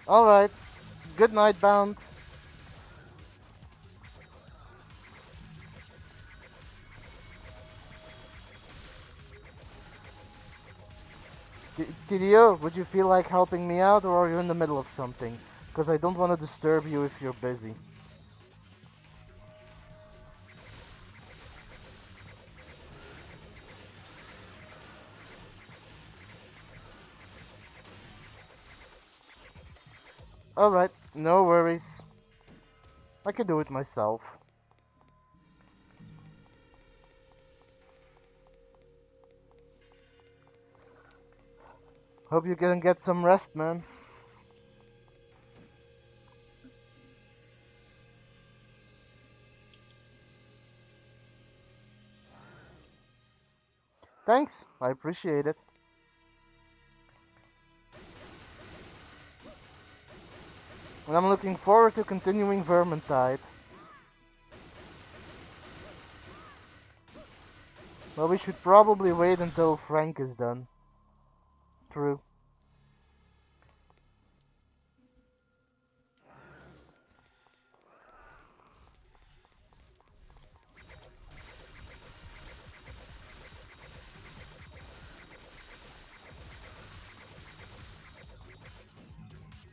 Alright. Good night, Bound. TDO, would you feel like helping me out, or are you in the middle of something? Because I don't want to disturb you if you're busy. Alright, no worries. I can do it myself. Hope you can get some rest, man. Thanks, I appreciate it. And I'm looking forward to continuing Vermintide. Well, we should probably wait until Frank is done. True.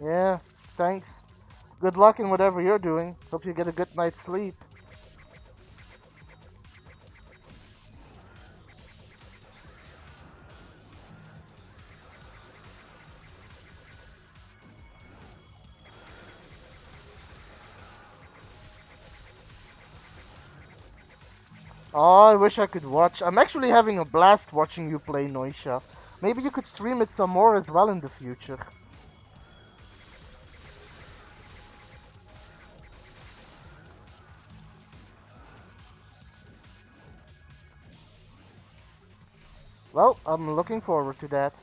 Yeah, thanks. Good luck in whatever you're doing. Hope you get a good night's sleep. Oh, I wish I could watch. I'm actually having a blast watching you play Noisha. Maybe you could stream it some more as well in the future. Well, I'm looking forward to that.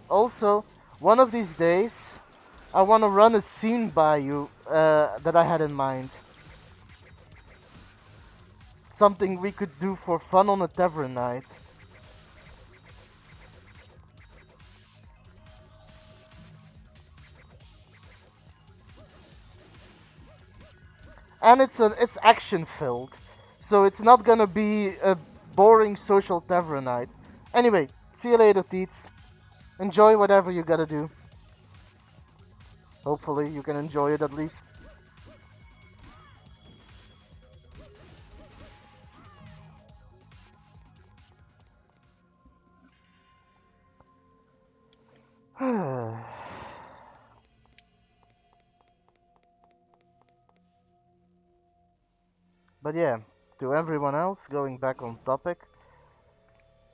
Also, one of these days, I want to run a scene by you that I had in mind. Something we could do for fun on a tavern night. And it's action filled, so it's not gonna be a boring social tavern night. Anyway, see you later, Teets. Enjoy whatever you gotta do. Hopefully, you can enjoy it at least. But yeah, to everyone else, going back on topic.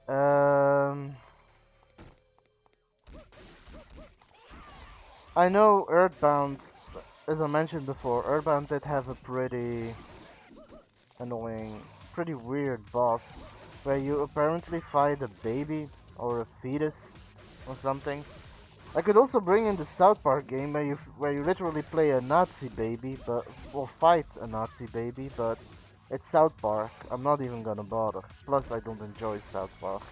Um, I know Earthbound, as I mentioned before, Earthbound did have a pretty annoying, pretty weird boss, where you apparently fight a baby or a fetus or something. I could also bring in the South Park game where you literally play a Nazi baby, but or fight a Nazi baby, but it's South Park. I'm not even gonna bother. Plus, I don't enjoy South Park.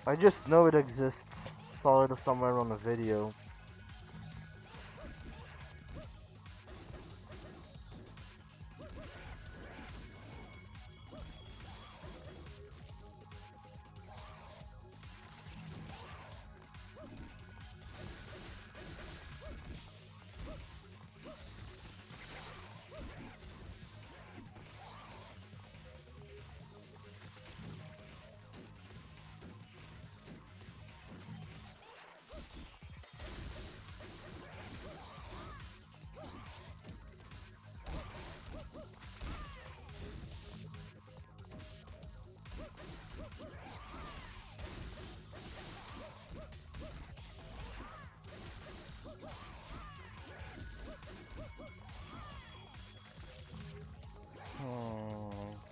I just know it exists. Saw it somewhere on a video.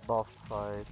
Boss fight.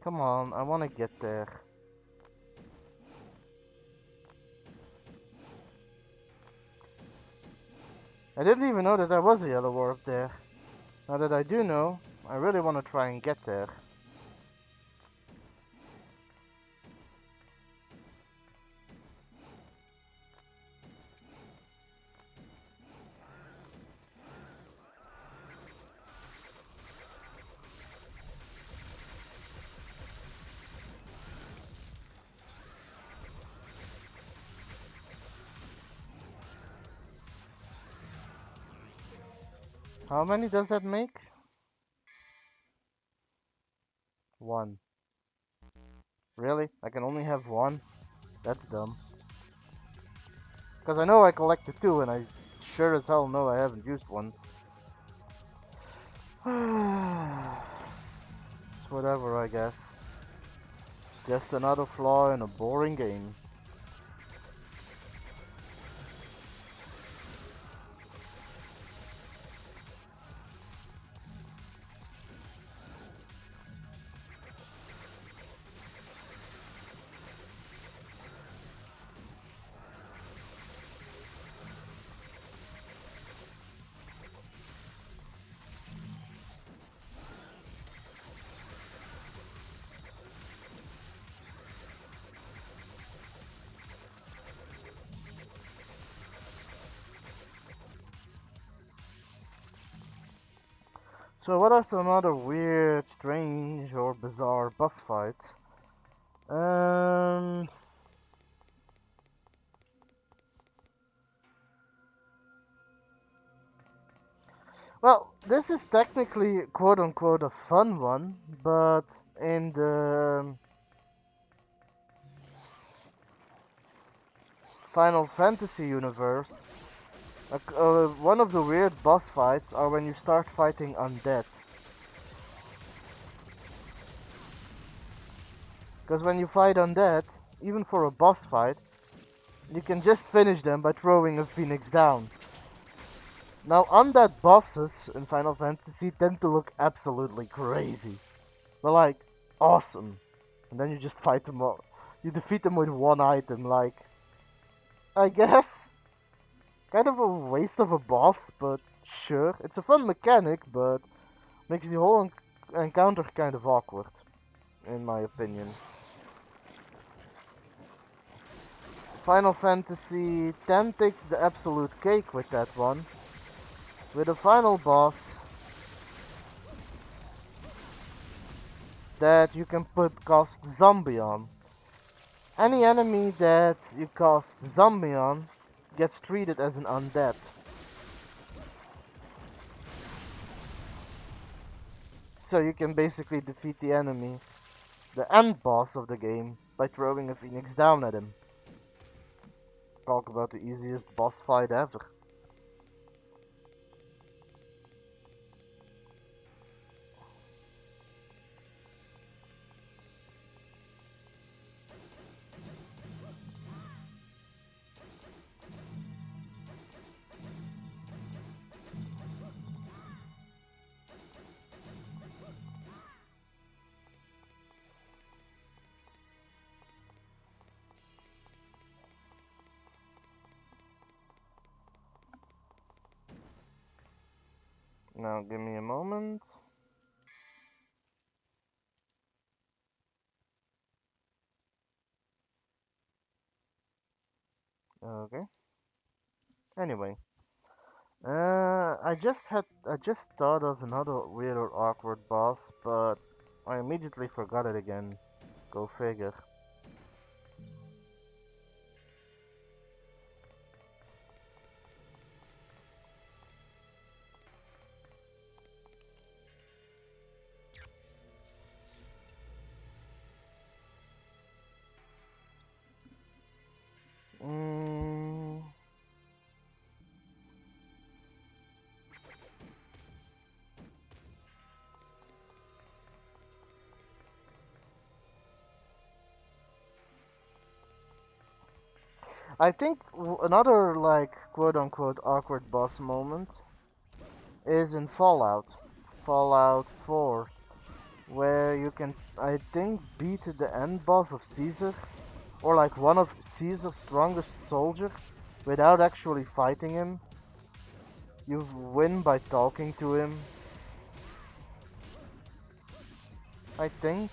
Come on, I wanna get there. I didn't even know that there was a yellow orb there. Now that I do know, I really wanna try and get there. How many does that make? One. Really? I can only have one? That's dumb. Because I know I collected two, and I sure as hell know I haven't used one. It's whatever, I guess. Just another flaw in a boring game. So what are some other weird, strange, or bizarre boss fights? Um, well, this is technically quote unquote a fun one, but in the Final Fantasy universe, one of the weird boss fights are when you start fighting undead. Because when you fight undead, even for a boss fight, you can just finish them by throwing a phoenix down. Now, undead bosses in Final Fantasy tend to look absolutely crazy. They're like, awesome. And then you just fight them all. You defeat them with one item, like, I guess, kind of a waste of a boss, but sure. It's a fun mechanic, but makes the whole encounter kind of awkward, in my opinion. Final Fantasy X takes the absolute cake with that one, with a final boss that you can cast zombie on. Any enemy that you cast zombie on gets treated as an undead. So you can basically defeat the enemy, the end boss of the game, by throwing a phoenix down at him. Talk about the easiest boss fight ever. Now give me a moment. Okay. Anyway, I just thought of another weird or awkward boss, but I immediately forgot it again. Go figure. Mm, I think another like quote unquote awkward boss moment is in Fallout 4, where you can I think beat the end boss of Caesar or like one of Caesar's strongest soldier without actually fighting him. You win by talking to him, I think.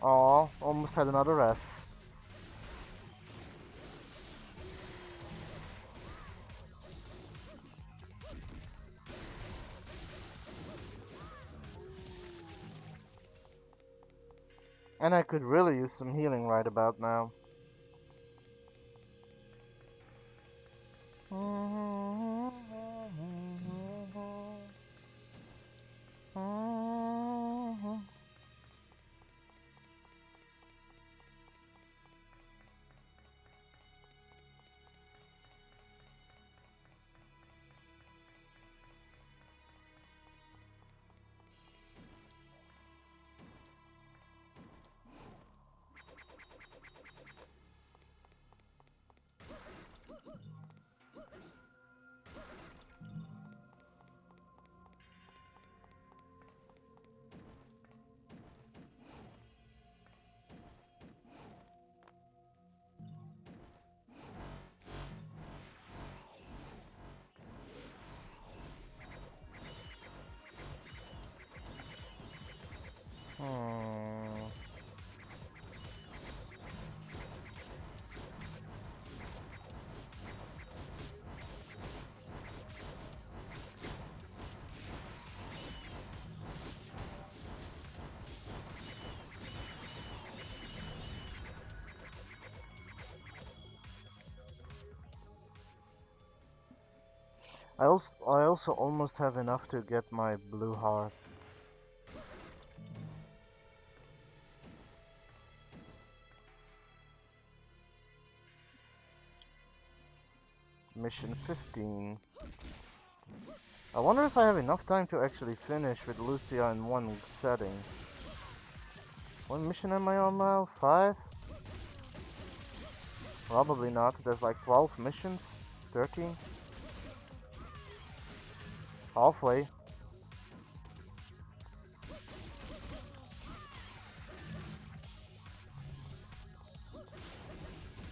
Aw, almost had another S. And I could really use some healing right about now. Hmm. I also almost have enough to get my blue heart. Mission 15. I wonder if I have enough time to actually finish with Lucia in one setting. What mission am I on now? 5? Probably not. There's like 12 missions? 13? Halfway.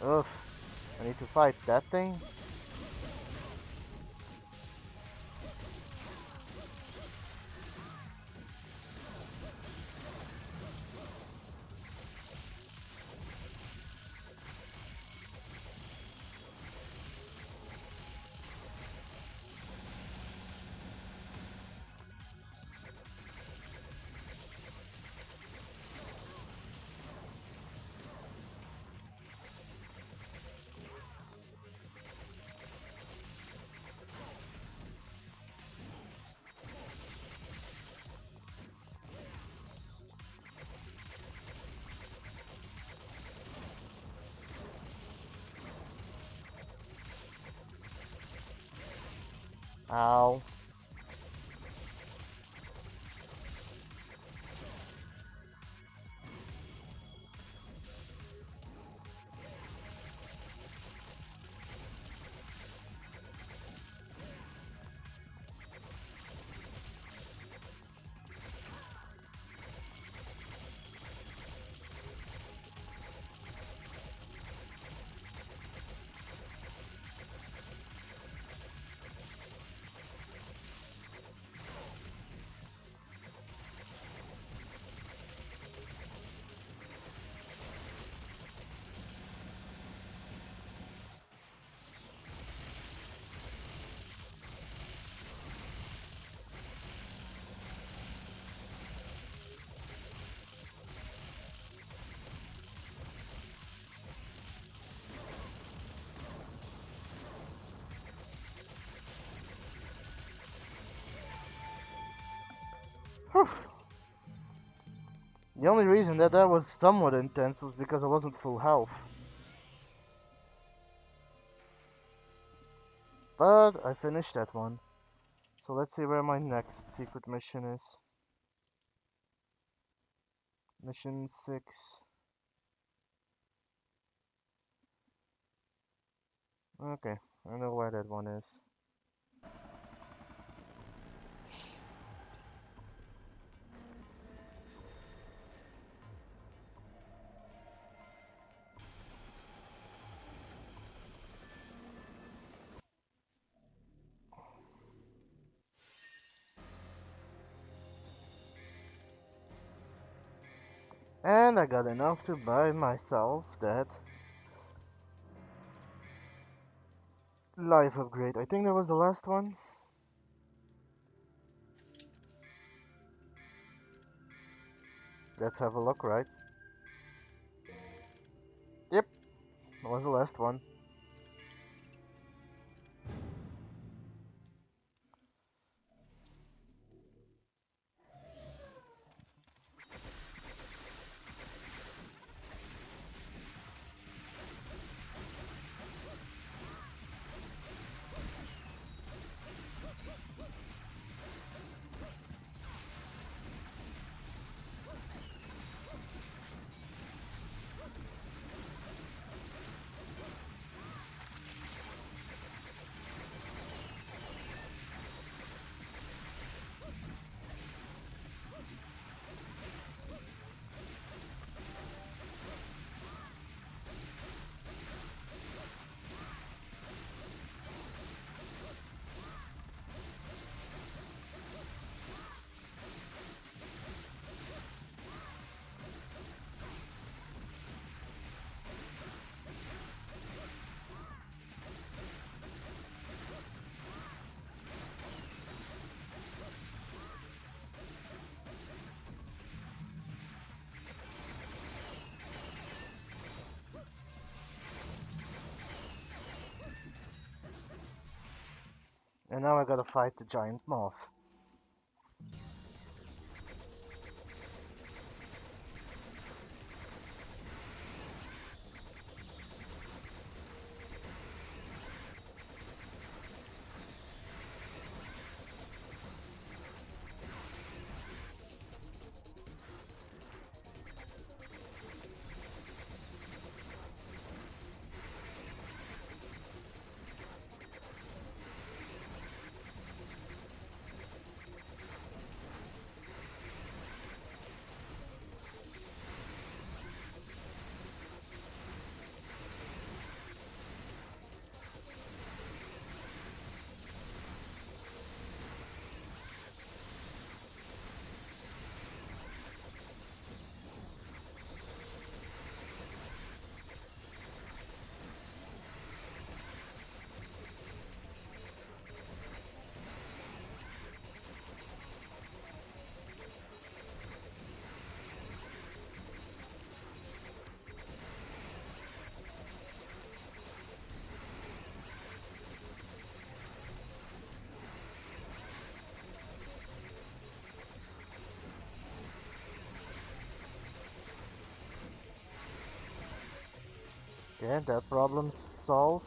Ugh. I need to fight that thing? Ow. Whew. The only reason that was somewhat intense was because I wasn't full health. But I finished that one. So let's see where my next secret mission is. Mission 6. Okay, I know where that one is. And I got enough to buy myself that life upgrade. I think that was the last one. Let's have a look, right? Yep, that was the last one. And now I gotta fight the giant moth. Okay, that problem's solved.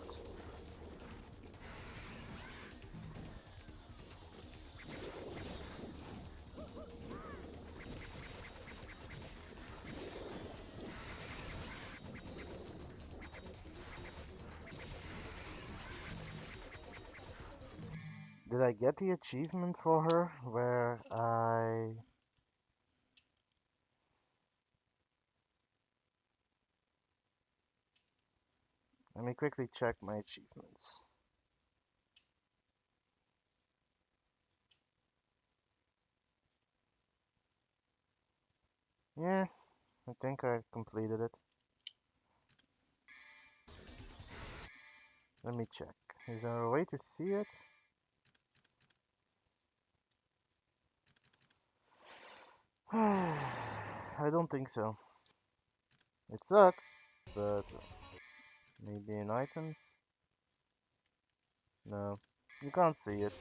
Did I get the achievement for her where Let me quickly check my achievements. Yeah, I think I completed it. Let me check. Is there a way to see it? I don't think so. It sucks, but maybe in items? No, you can't see it.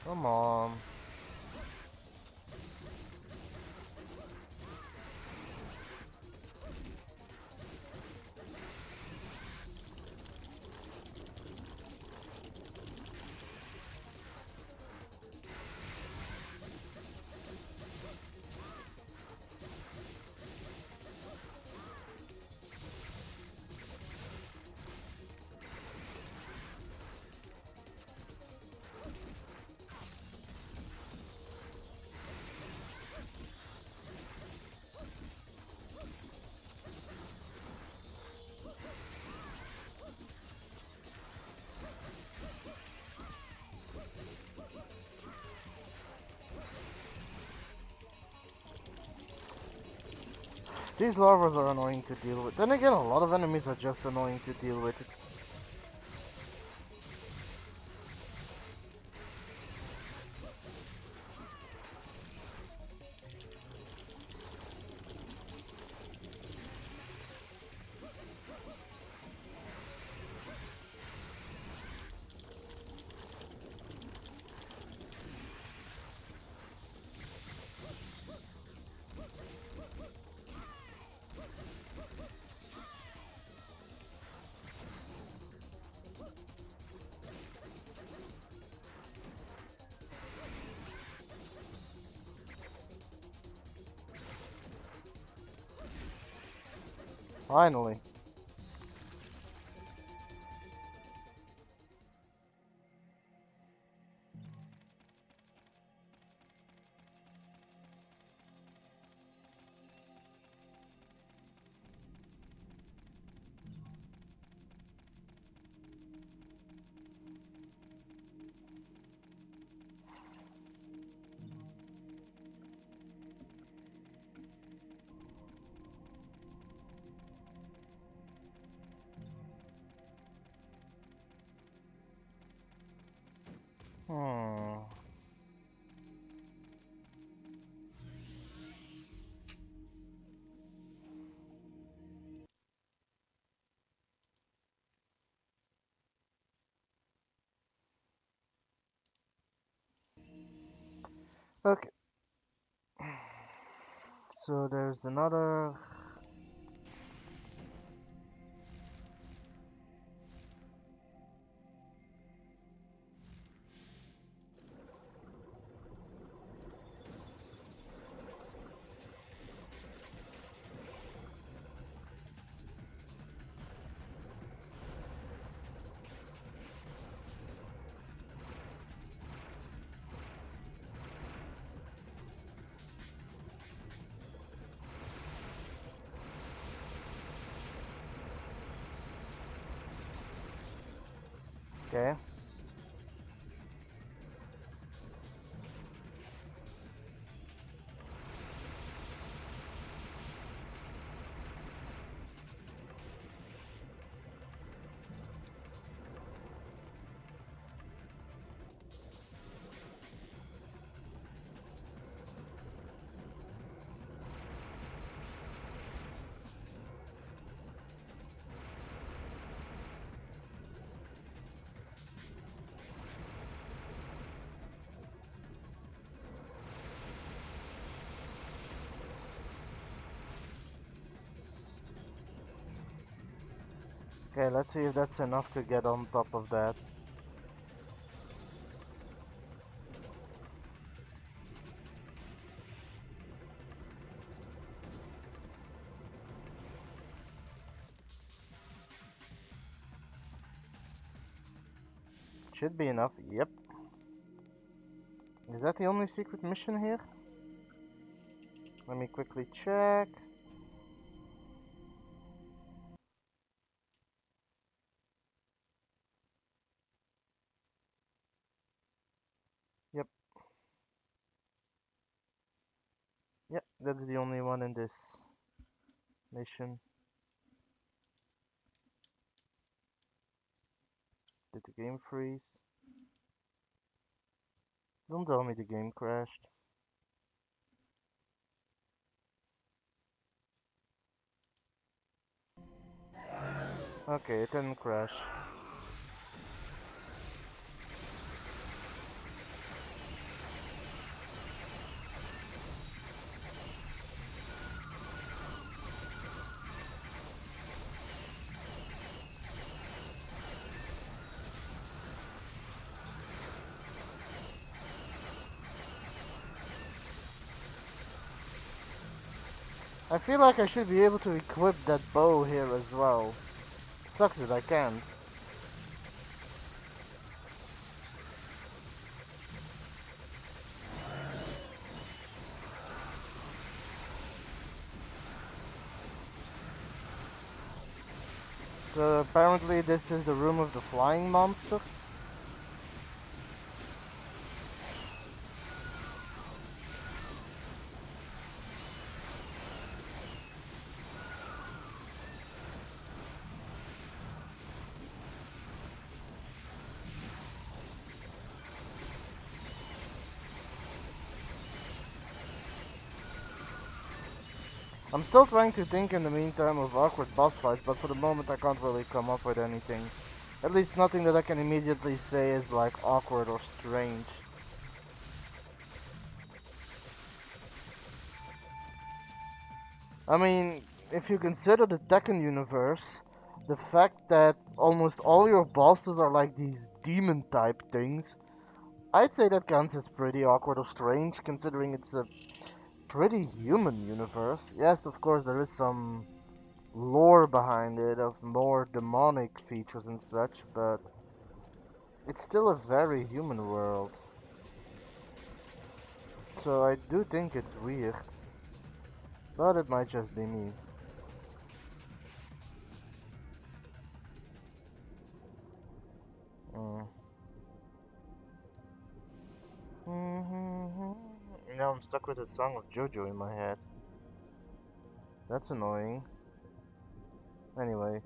Come on. These larvas are annoying to deal with. Then again, a lot of enemies are just annoying to deal with. Finally. Hmm. Okay. So there's another. Okay. Okay, let's see if that's enough to get on top of that. Should be enough. Yep. Is that the only secret mission here? Let me quickly check. Yep. Yep, that's the only one in this mission. Did the game freeze? Don't tell me the game crashed. Okay, it didn't crash. I feel like I should be able to equip that bow here as well. Sucks that I can't. So apparently this is the room of the flying monsters. I'm still trying to think in the meantime of awkward boss fights, but for the moment I can't really come up with anything. At least nothing that I can immediately say is like awkward or strange. I mean, if you consider the Tekken universe, the fact that almost all your bosses are like these demon type things, I'd say that counts as pretty awkward or strange, considering it's a pretty human universe. Yes, of course, there is some lore behind it of more demonic features and such, but it's still a very human world. So I do think it's weird, but it might just be me. Mm. Now I'm stuck with a song of JoJo in my head. That's annoying. Anyway,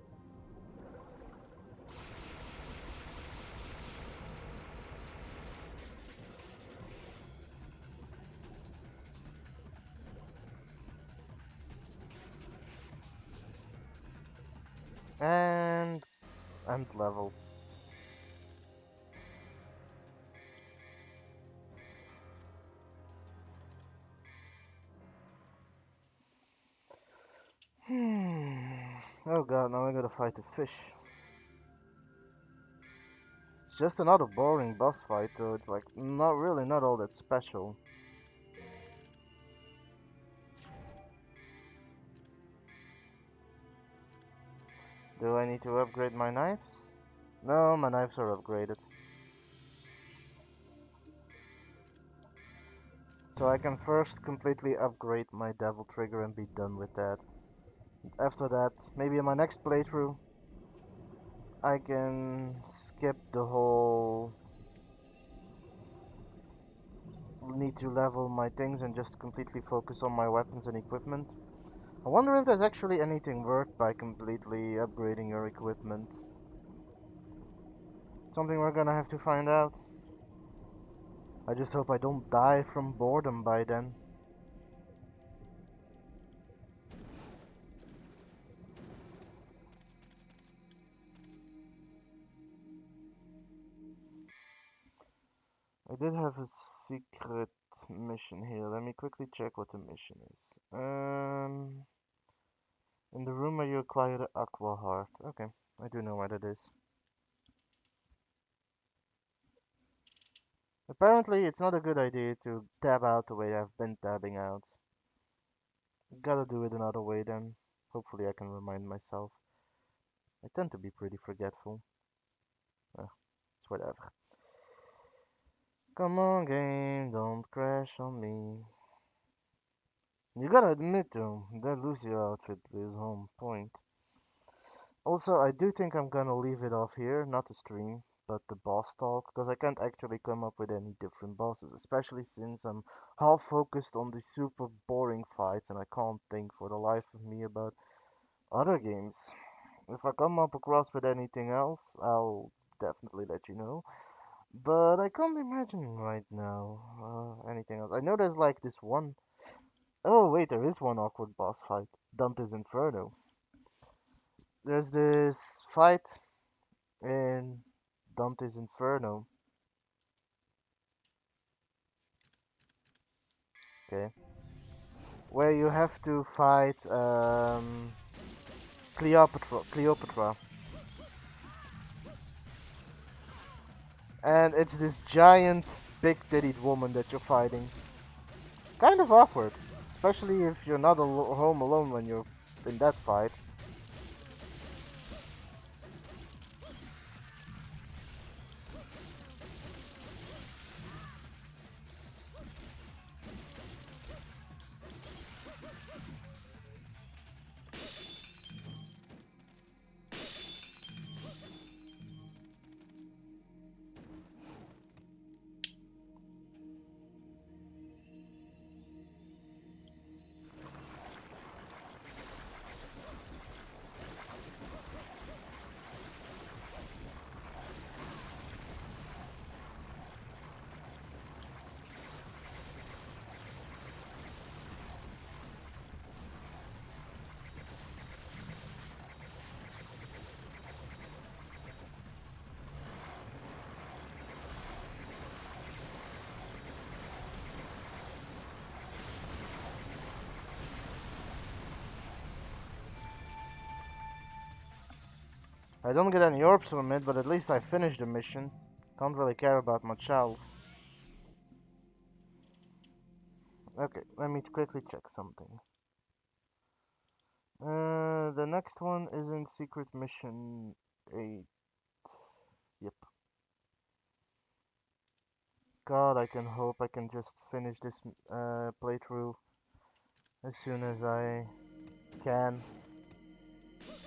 and end level. Oh god, now I gotta fight the fish. It's just another boring boss fight, though. It's like not really not all that special. Do I need to upgrade my knives? No, my knives are upgraded. So I can first completely upgrade my devil trigger and be done with that. After that, maybe in my next playthrough, I can skip the whole need to level my things and just completely focus on my weapons and equipment. I wonder if there's actually anything worth by completely upgrading your equipment. Something we're gonna have to find out. I just hope I don't die from boredom by then. I did have a secret mission here. Let me quickly check what the mission is. In the room where you acquire the Aqua Heart. Okay, I do know what it is. Apparently, it's not a good idea to tab out the way I've been tabbing out. Gotta do it another way then. Hopefully I can remind myself. I tend to be pretty forgetful. It's whatever. Come on, game, don't crash on me. You gotta admit though, that Lucio outfit is on point. Also, I do think I'm gonna leave it off here, not the stream, but the boss talk, because I can't actually come up with any different bosses, especially since I'm half focused on the super boring fights and I can't think for the life of me about other games. If I come up across with anything else, I'll definitely let you know. But I can't imagine right now anything else. I know there's like this one. Oh wait, there is one awkward boss fight. Dante's Inferno. There's this fight in Dante's Inferno. Okay, where you have to fight Cleopatra, and it's this giant, big-titted woman that you're fighting. Kind of awkward, especially if you're not home alone when you're in that fight. I don't get any orbs from it, but at least I finished the mission. Can't really care about much else. Okay, let me quickly check something. The next one is in Secret Mission 8. Yep. God, I can hope I can just finish this playthrough as soon as I can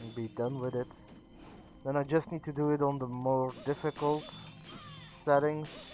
and be done with it. Then I just need to do it on the more difficult settings.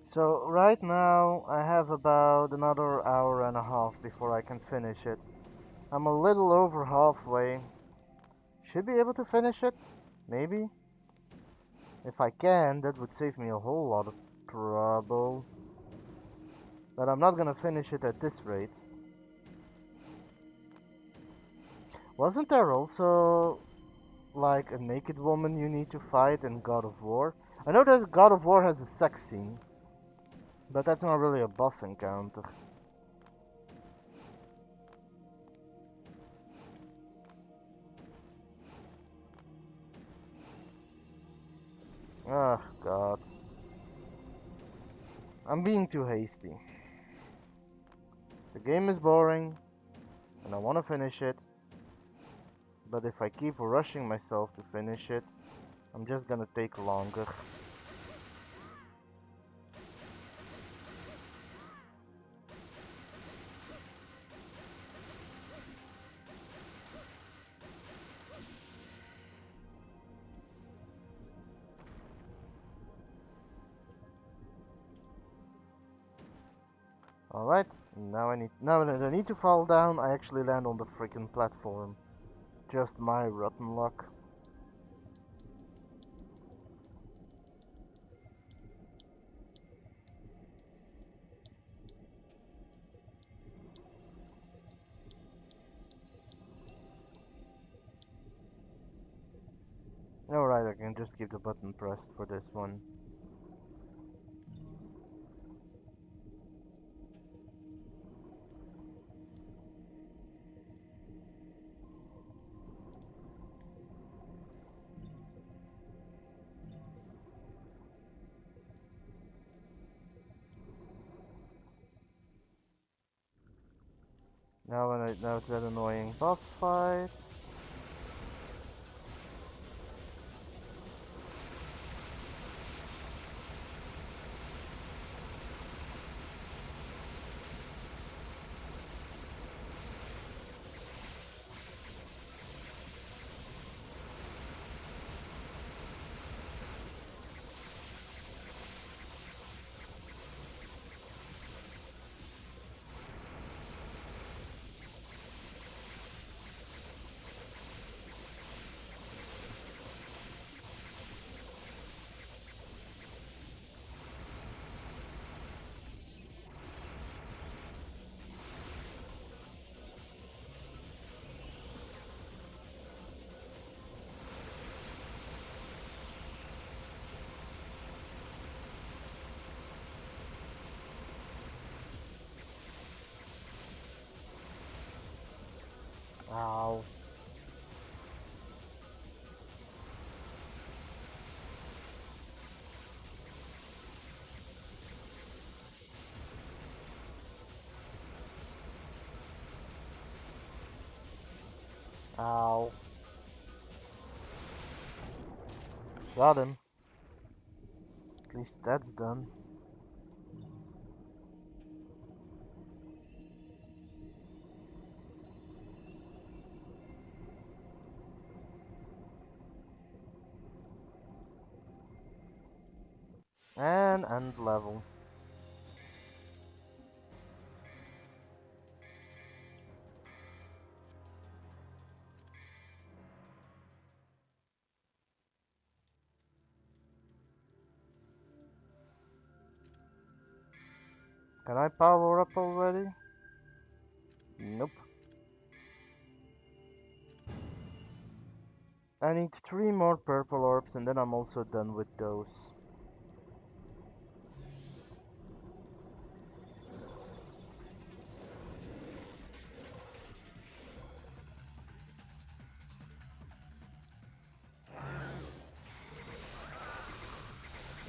So right now I have about another hour and a half before I can finish it. I'm a little over halfway. Should be able to finish it, maybe. If I can, that would save me a whole lot of trouble. But I'm not gonna finish it at this rate. Wasn't there also like a naked woman you need to fight in God of War? I know that God of War has a sex scene, but that's not really a boss encounter. Oh God. I'm being too hasty. The game is boring, and I want to finish it, but if I keep rushing myself to finish it, I'm just gonna take longer. Alright, now that I need to fall down, I actually land on the freaking platform. Just my rotten luck. Alright, I can just keep the button pressed for this one. Now it's that annoying boss fight. Ow. Got him. At least that's done. And end level. Can I power up already? Nope. I need 3 more purple orbs and then I'm also done with those.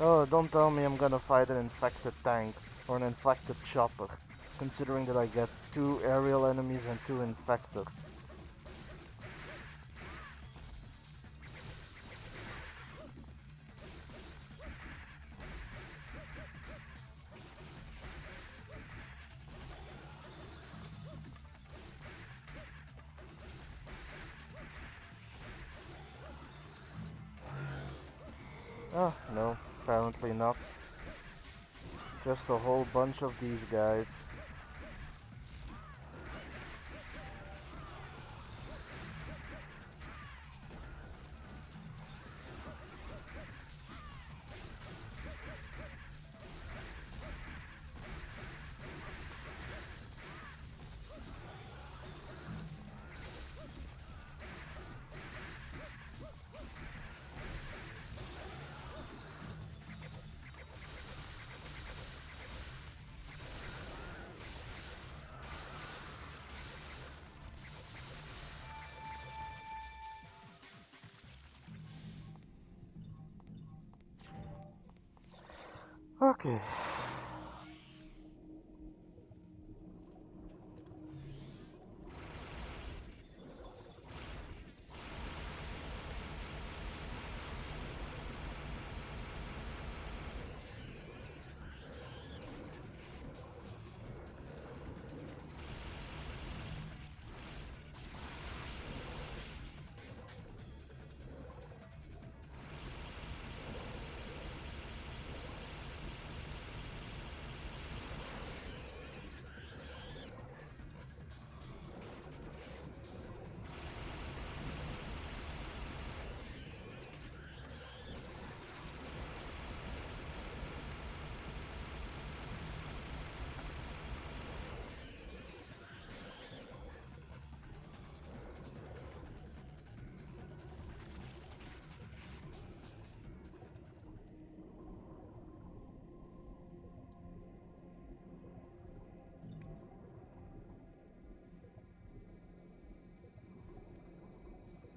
Oh, don't tell me I'm gonna fight an infected tank or an infected chopper, considering that I get 2 aerial enemies and 2 infectors. Oh, no, apparently not. Just a whole bunch of these guys. Okay.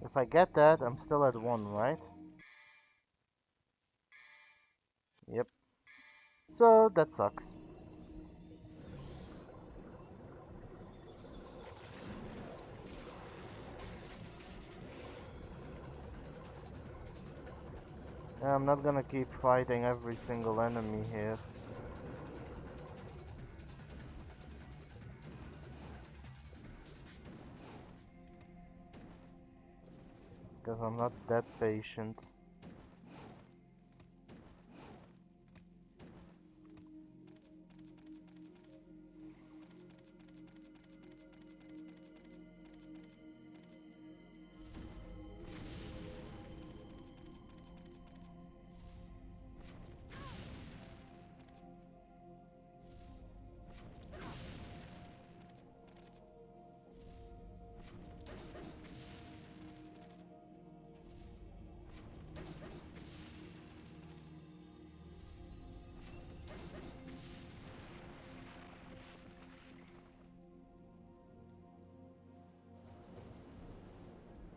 If I get that, I'm still at 1, right? Yep. So, that sucks. I'm not gonna keep fighting every single enemy here. Because I'm not that patient.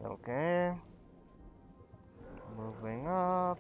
Okay. Moving up.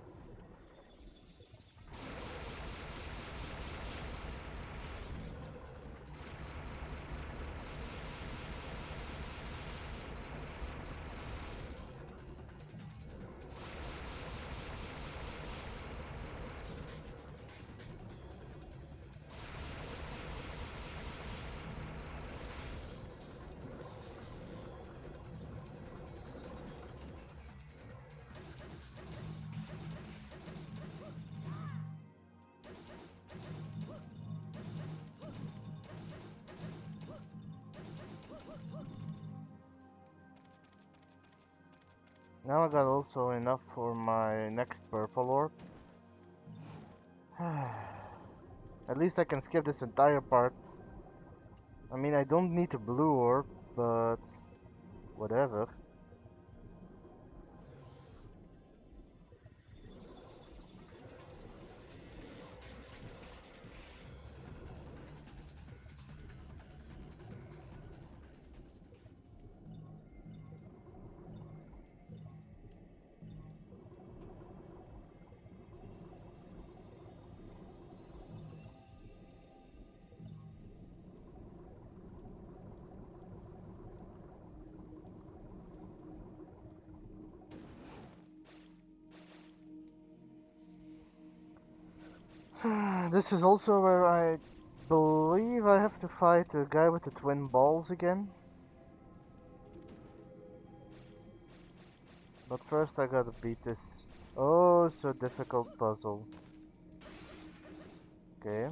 Now I got also enough for my next purple orb. At least I can skip this entire part. I mean, I don't need a blue orb, but whatever. This is also where I believe I have to fight a guy with the twin balls again. But first I gotta beat this oh so difficult puzzle. Okay.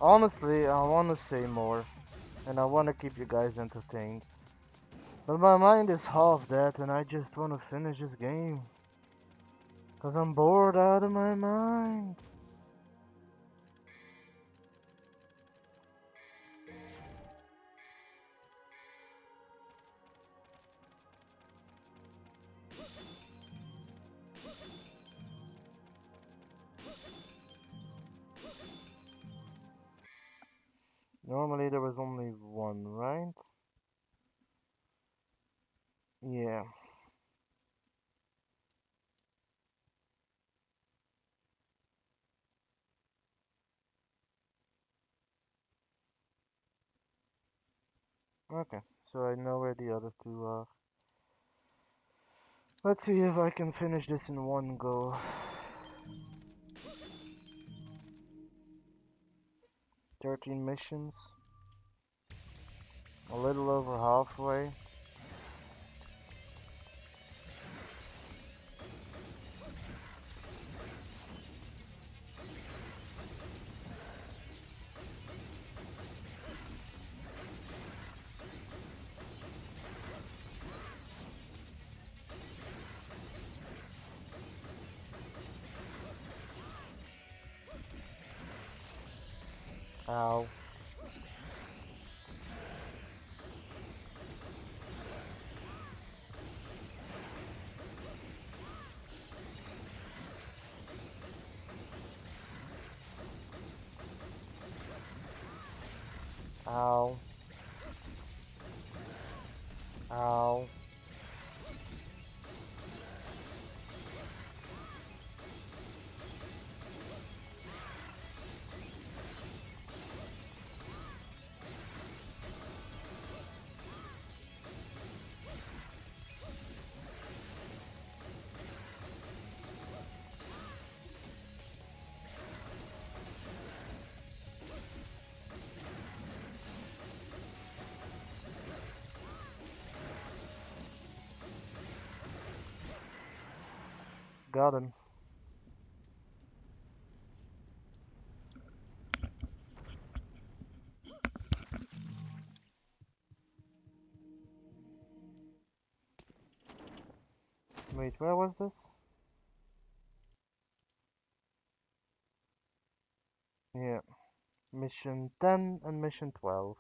Honestly, I wanna say more, and I wanna keep you guys entertained. But my mind is half that, and I just wanna finish this game. Cause I'm bored out of my mind. Normally there was only one, right? Yeah. Okay, so I know where the other two are. Let's see if I can finish this in one go. 13 missions. A little over halfway. Ow. Ow. Ow. Got him. Wait, where was this? Yeah. Mission 10 and mission 12.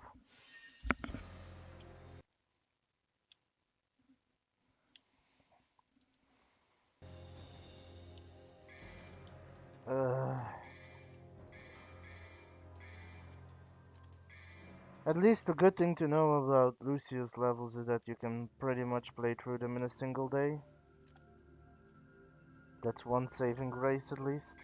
At least the good thing to know about Lucio's levels is that you can pretty much play through them in a single day. That's one saving grace at least.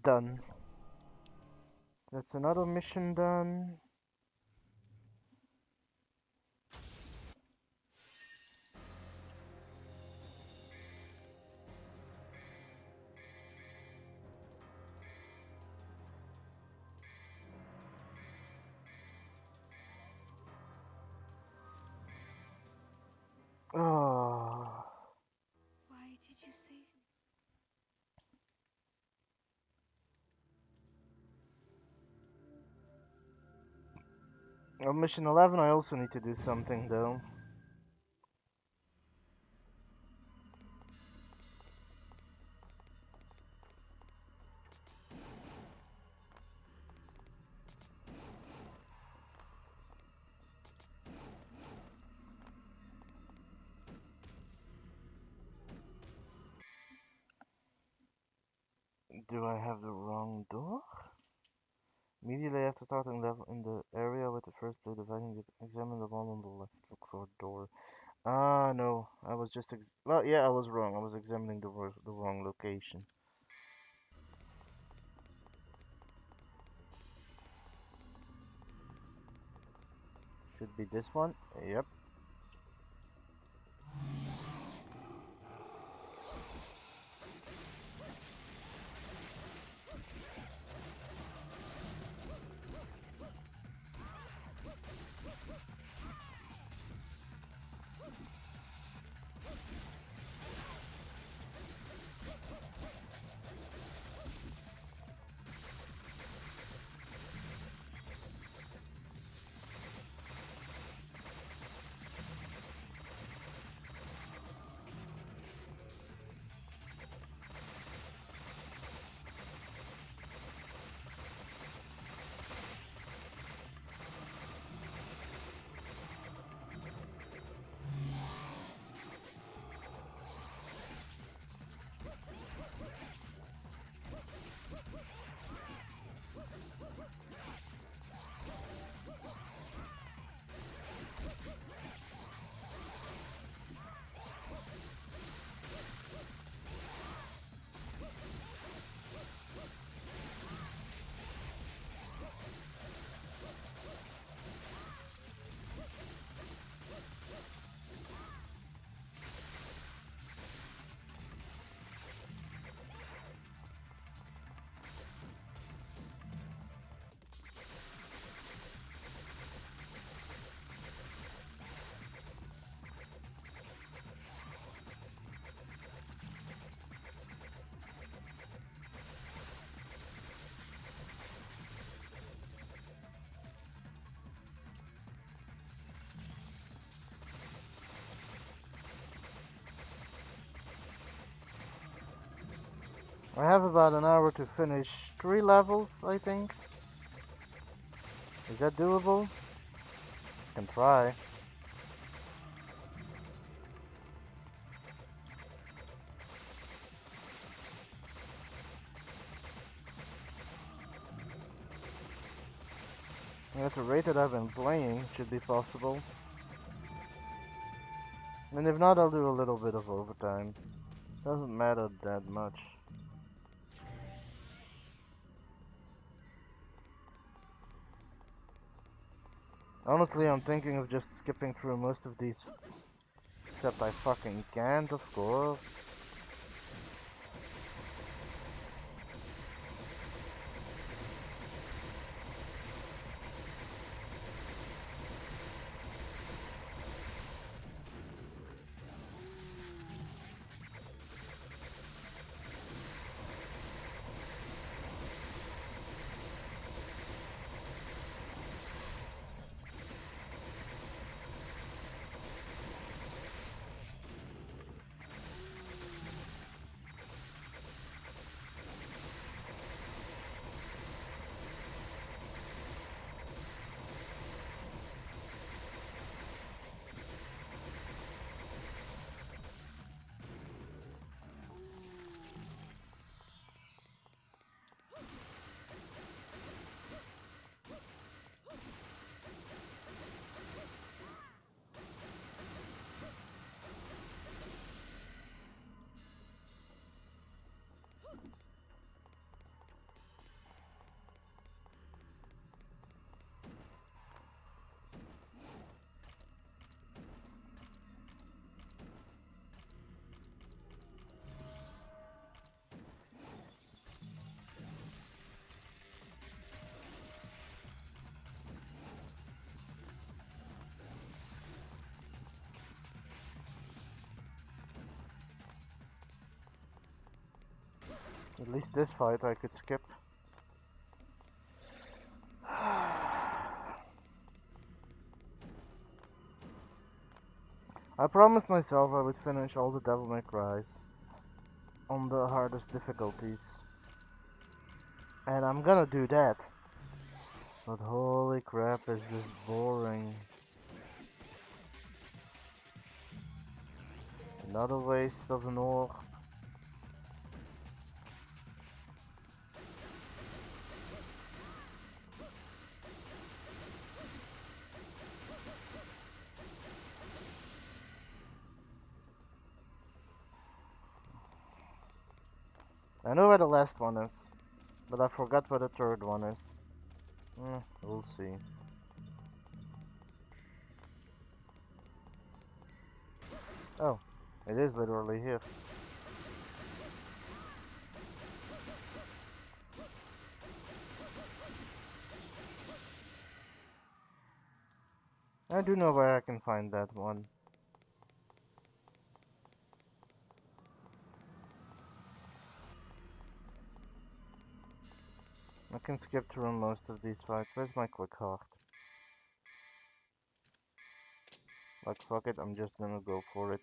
Done. That's another mission done. Oh. Why did you save me? On mission 11 I also need to do something though. Do I have the wrong door? Immediately after starting level in the area with the first blue dividing, examine the one on the left. Look for a door. Ah, no. I was just well, yeah, I was wrong. I was examining the wrong location. Should be this one. Yep. I have about an hour to finish 3 levels, I think. Is that doable? Can try. At the rate that I've been playing, it should be possible. And if not, I'll do a little bit of overtime. Doesn't matter that much. Honestly, I'm thinking of just skipping through most of these. Except I fucking can't, of course. At least this fight I could skip. I promised myself I would finish all the Devil May Cries on the hardest difficulties. And I'm gonna do that. But holy crap, is this boring. Another waste of an orc. I know where the last one is, but I forgot where the third one is. We'll see. Oh, it is literally here. I do know where I can find that one. I can skip through most of these fights. Where's my quick heart? Like, fuck it, I'm just gonna go for it.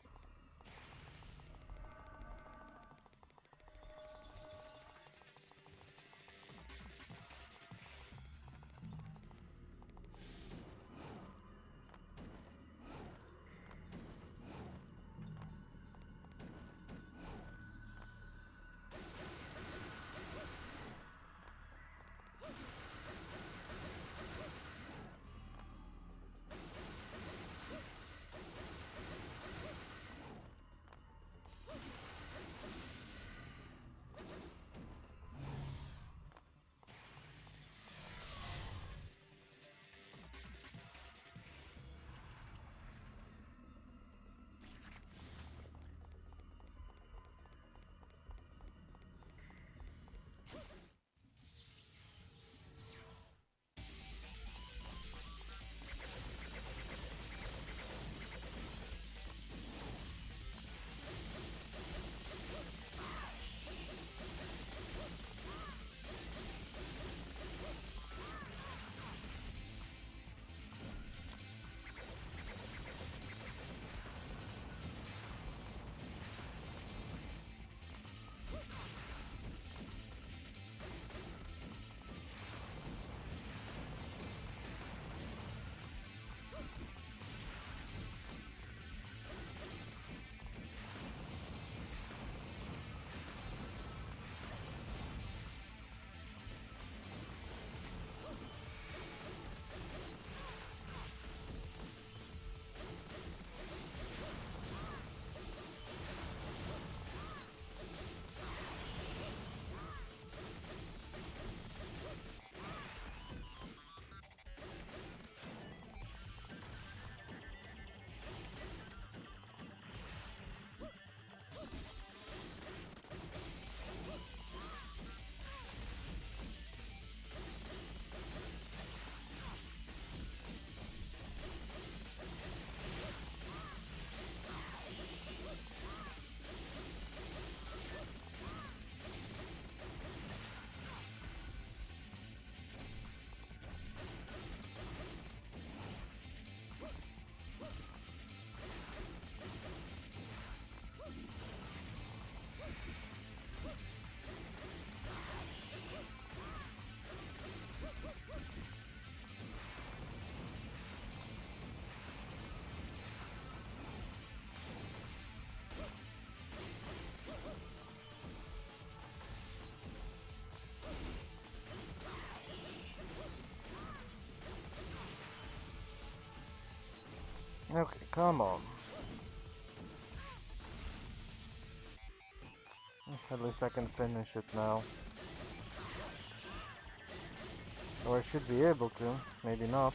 Okay, come on. At least I can finish it now. Or I should be able to. Maybe not.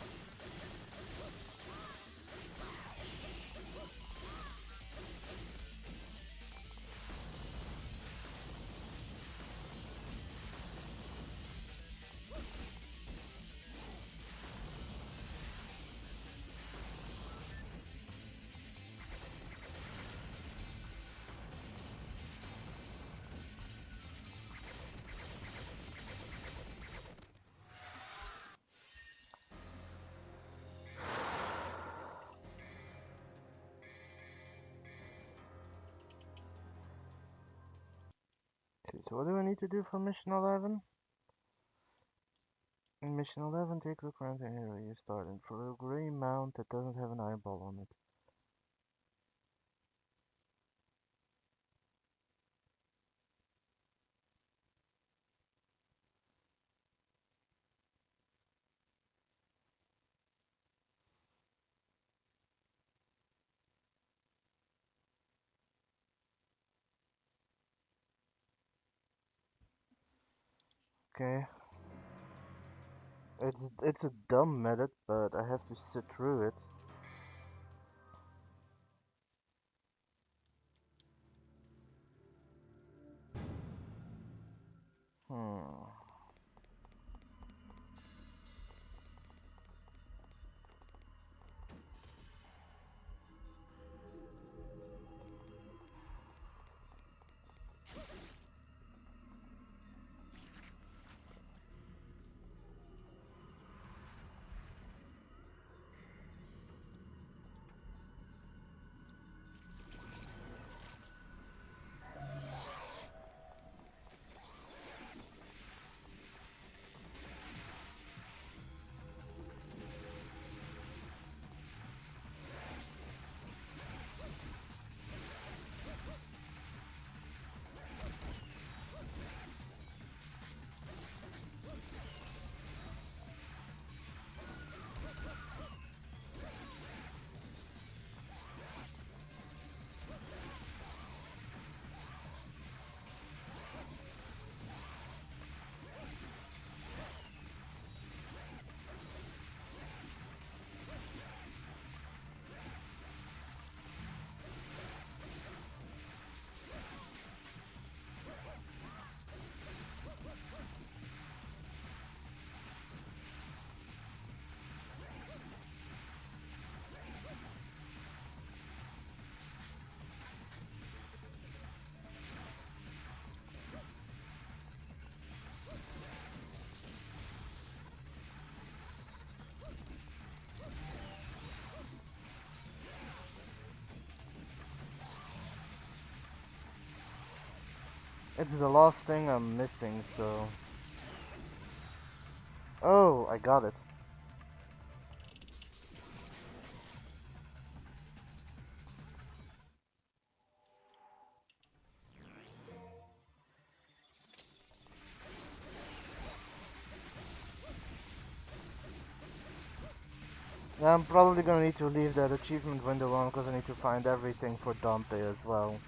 Okay, so what do I need to do for mission 11? In mission 11, take the current area you start in for a gray mount that doesn't have an eyeball on it. Okay. It's a dumb method, but I have to sit through it. Hmm. It's the last thing I'm missing, so... Oh, I got it. Yeah, I'm probably gonna need to leave that achievement window on because I need to find everything for Dante as well.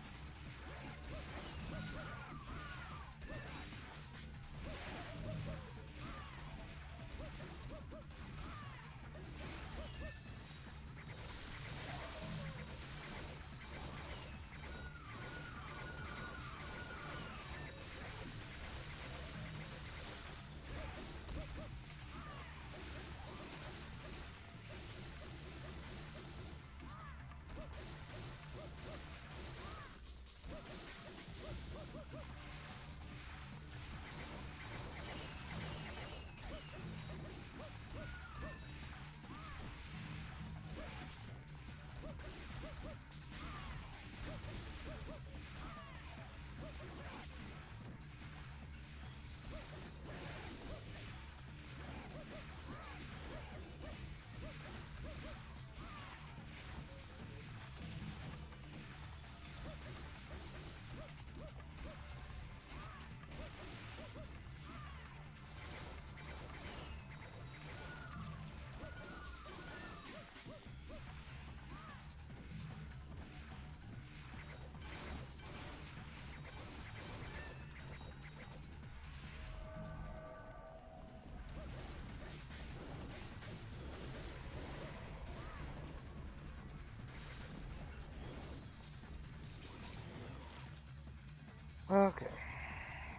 Okay,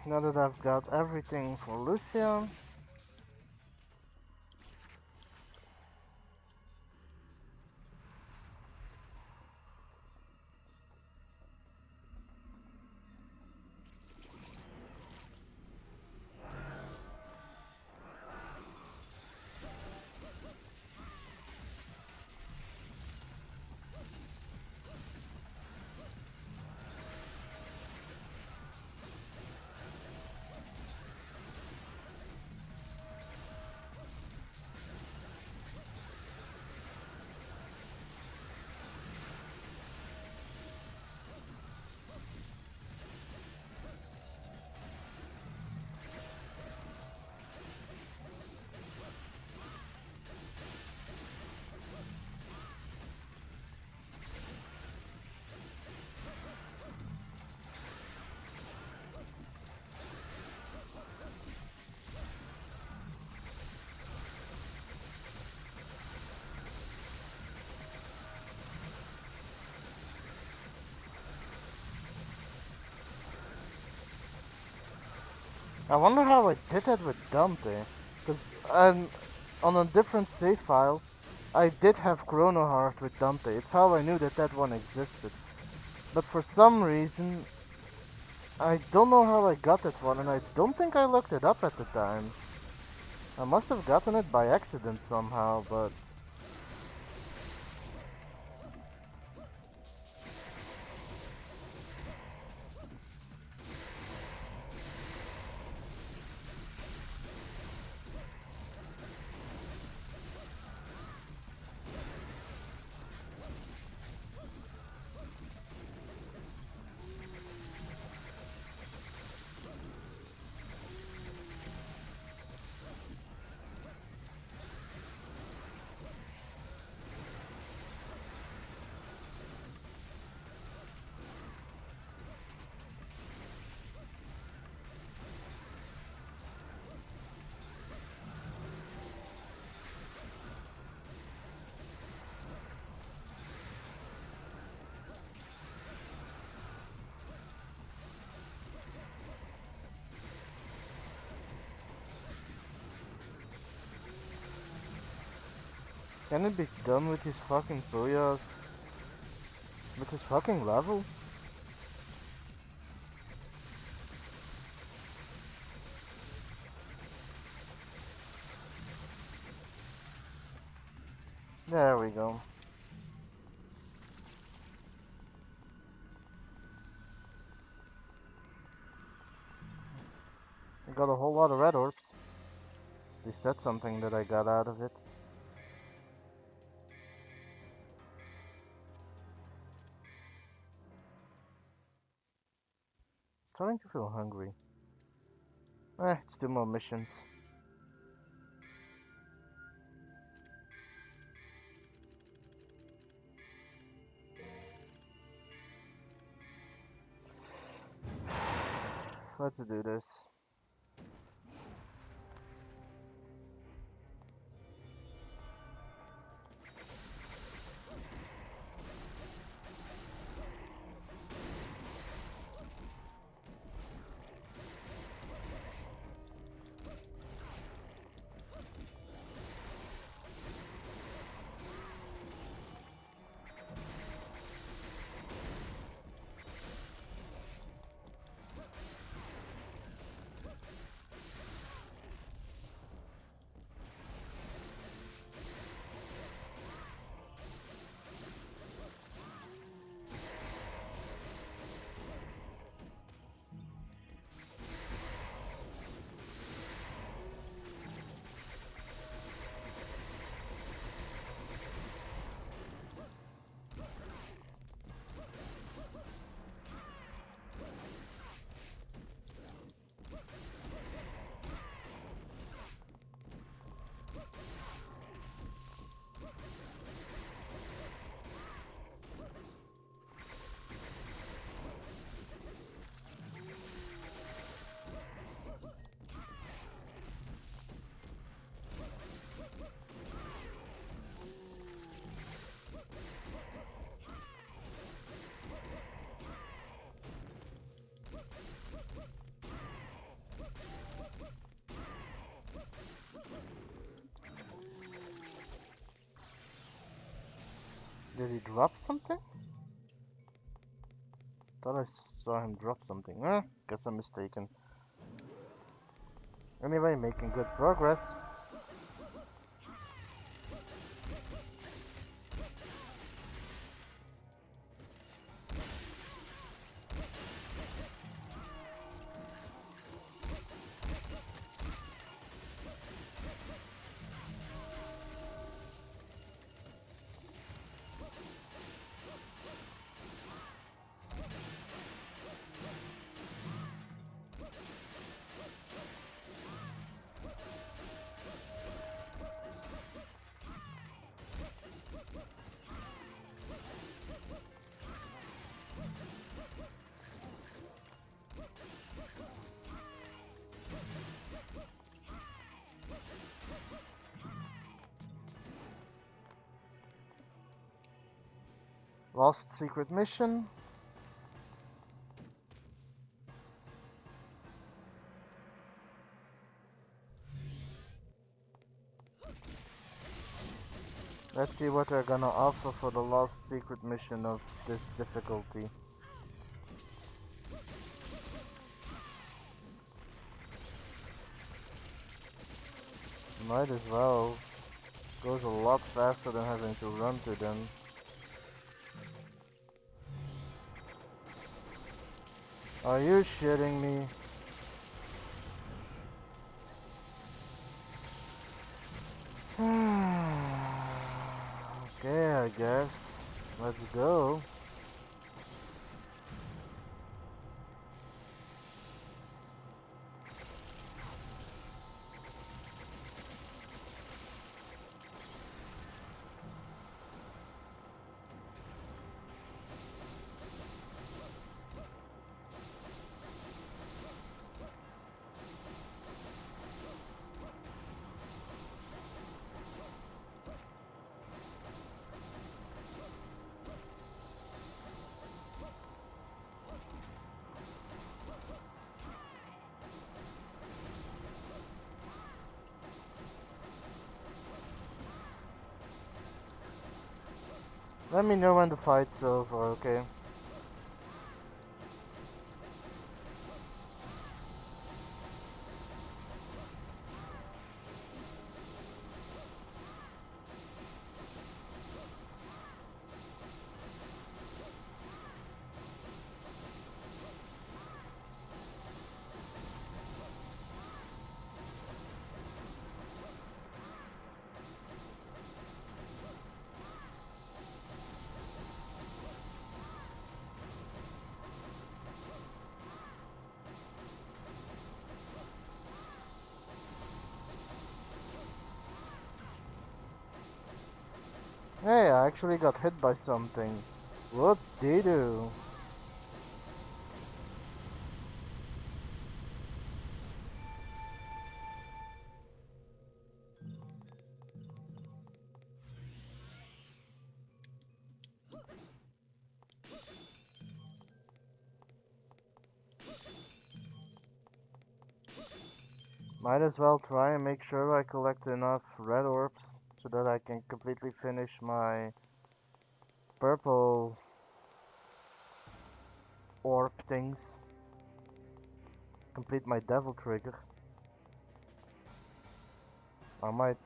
now that I've got everything for Lucian, I wonder how I did that with Dante. Because on a different save file, I did have Chrono Heart with Dante. It's how I knew that that one existed. But for some reason, I don't know how I got that one, and I don't think I looked it up at the time. I must have gotten it by accident somehow, but can it be done with these fucking Booyahs? With this fucking level? There we go. I got a whole lot of red orbs. They said something that I got out of it. Starting to feel hungry. It's 2 more missions. Let's do this. Did he drop something? Thought I saw him drop something. Guess I'm mistaken. Anyway, making good progress. Lost secret mission. Let's see what they're gonna offer for the lost secret mission of this difficulty. Might as well. Goes a lot faster than having to run to them. Are you shitting me? Okay, I guess. Let's go. Let me know when the fight's over, okay? Hey, I actually got hit by something. What did do? Might as well try and make sure I collect enough red orbs so that I can completely finish my purple orb things. Complete my devil trigger. I might,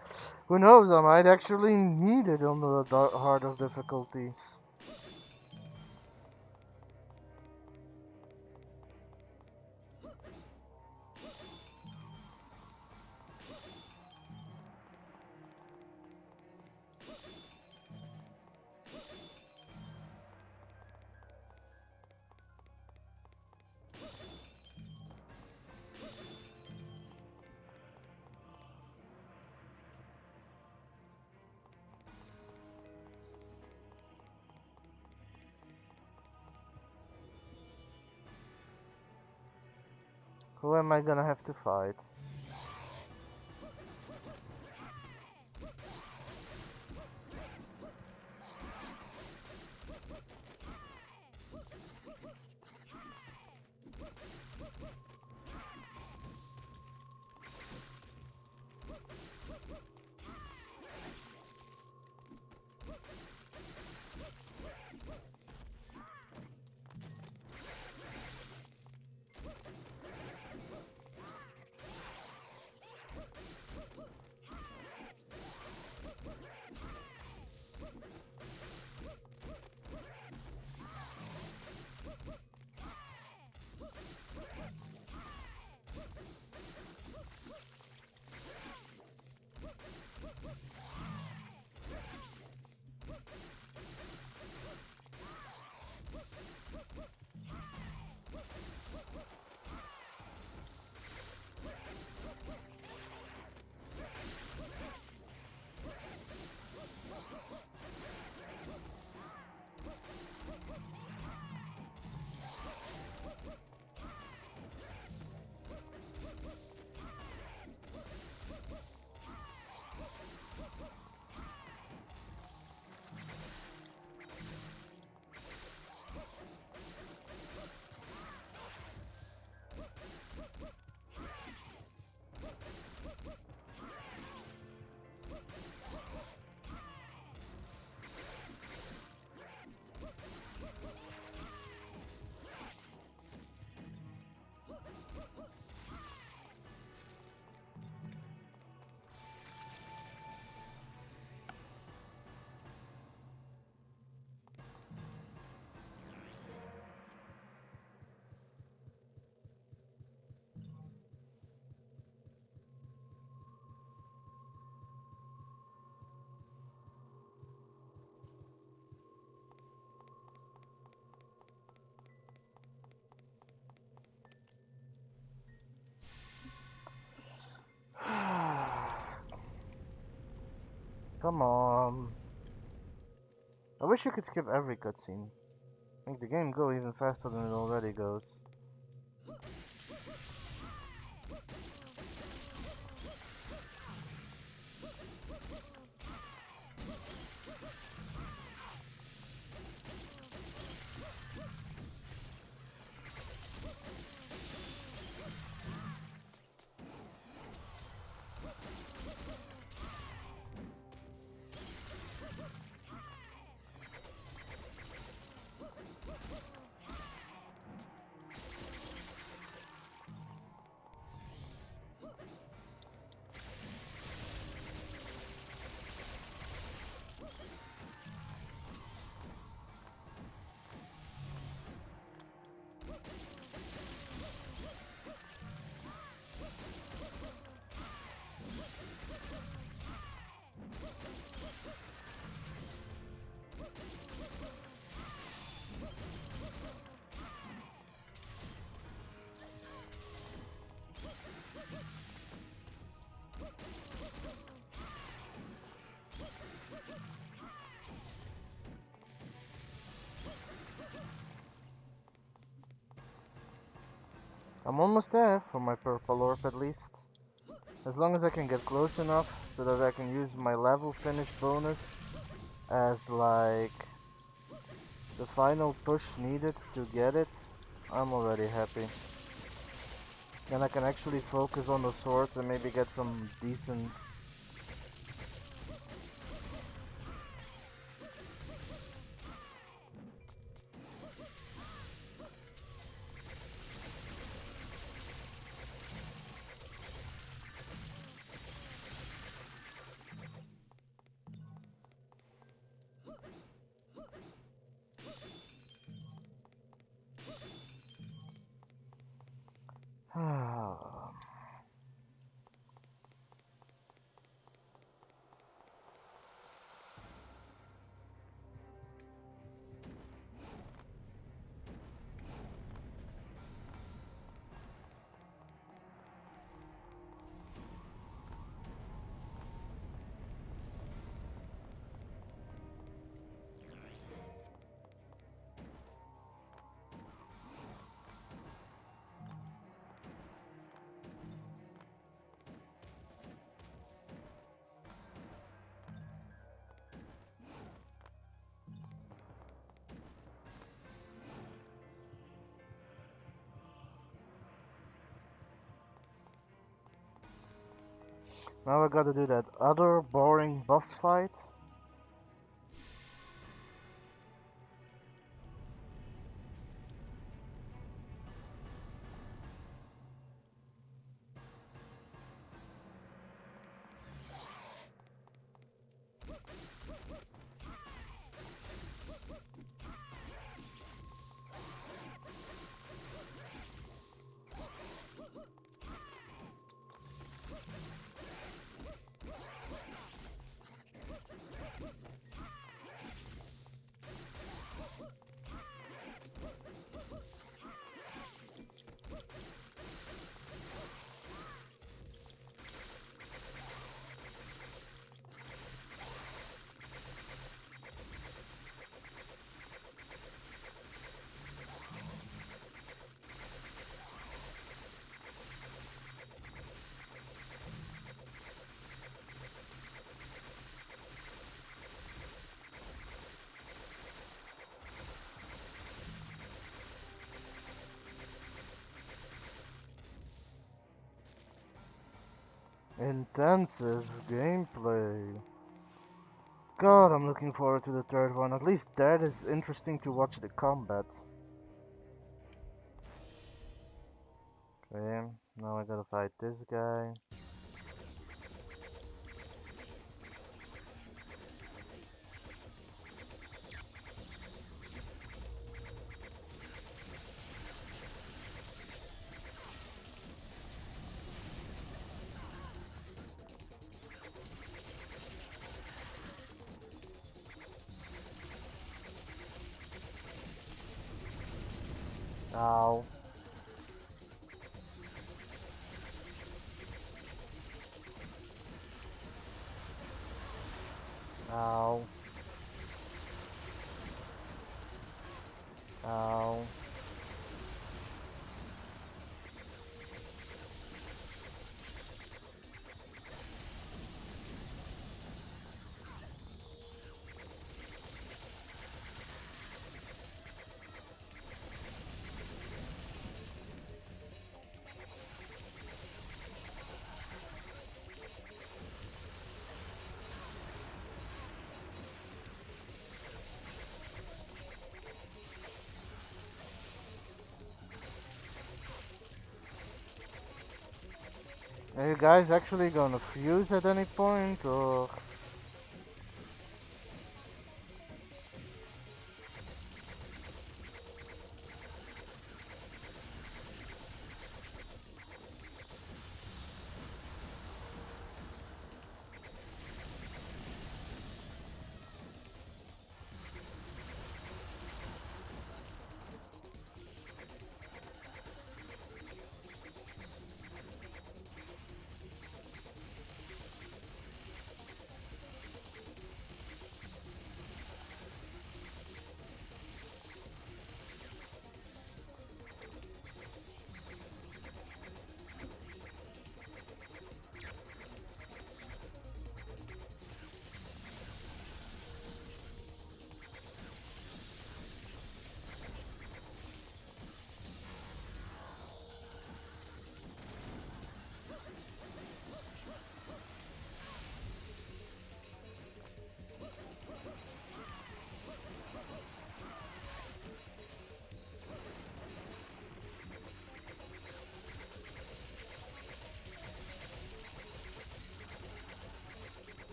who knows, I might actually need it on the hard of difficulties. Who am I gonna have to fight? Come on. I wish you could skip every cutscene. Make the game go even faster than it already goes. I'm almost there, for my purple orb at least. As long as I can get close enough so that I can use my level finish bonus as like the final push needed to get it, I'm already happy. Then I can actually focus on the sword and maybe get some decent. Now I gotta do that other boring boss fight. Intensive gameplay. God, I'm looking forward to the third one. At least that is interesting to watch the combat. Okay, now I gotta fight this guy. Ow. Ow. Ow. Are you guys actually gonna fuse at any point, or?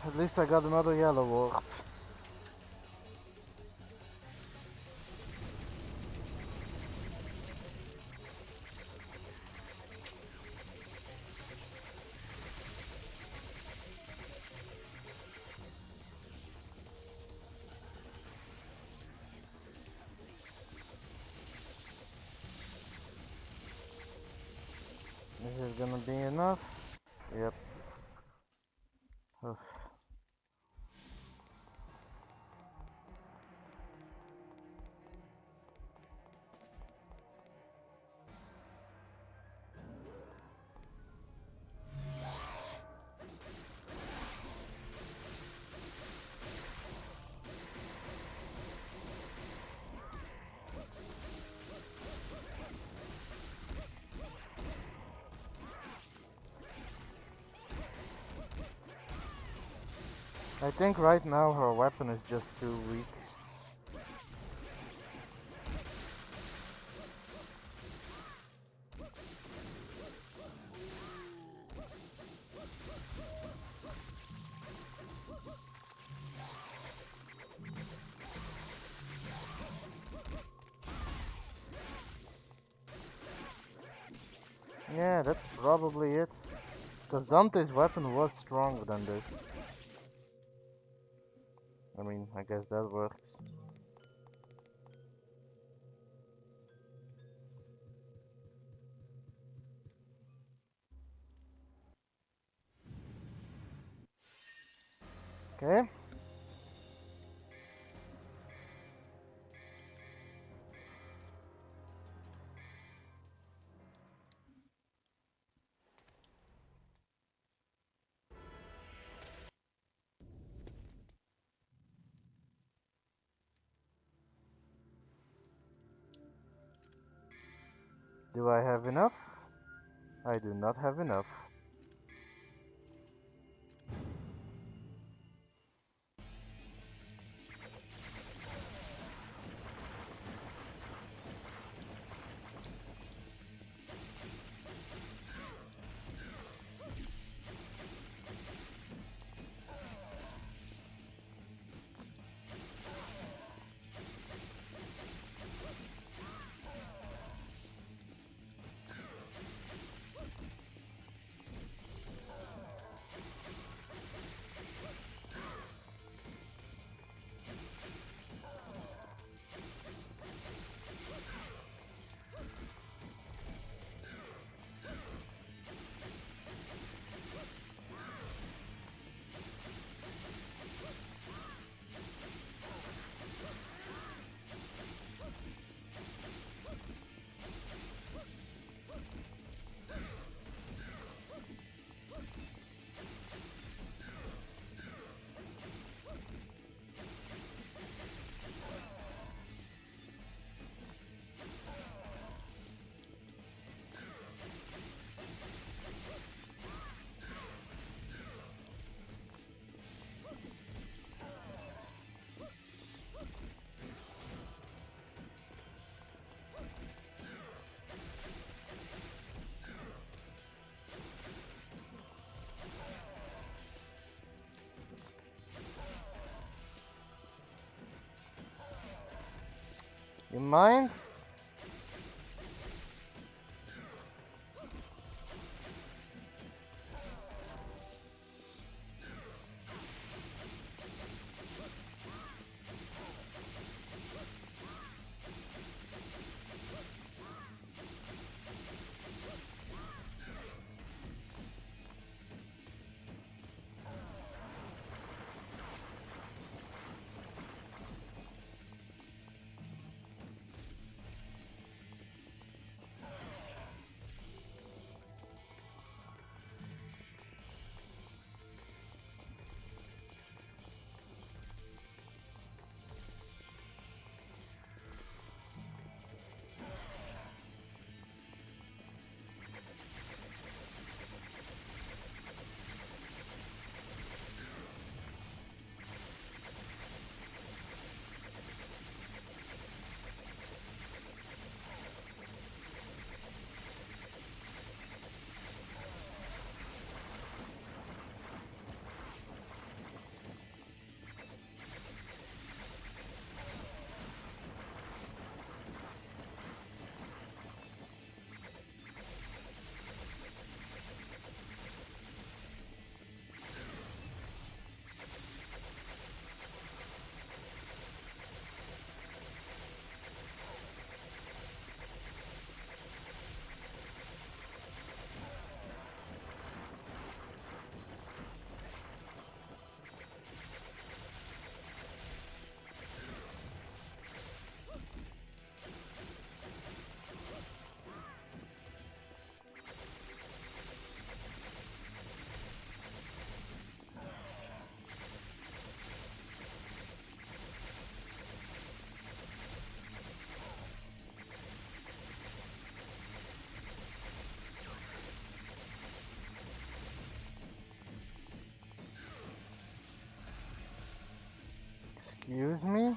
At least I got another yellow orb. this gonna be enough? Yep. Ugh. I think right now her weapon is just too weak. Yeah, that's probably it. Because Dante's weapon was stronger than this. I mean, I guess that works. Okay. Do I have enough? I do not have enough. You mind? Excuse me?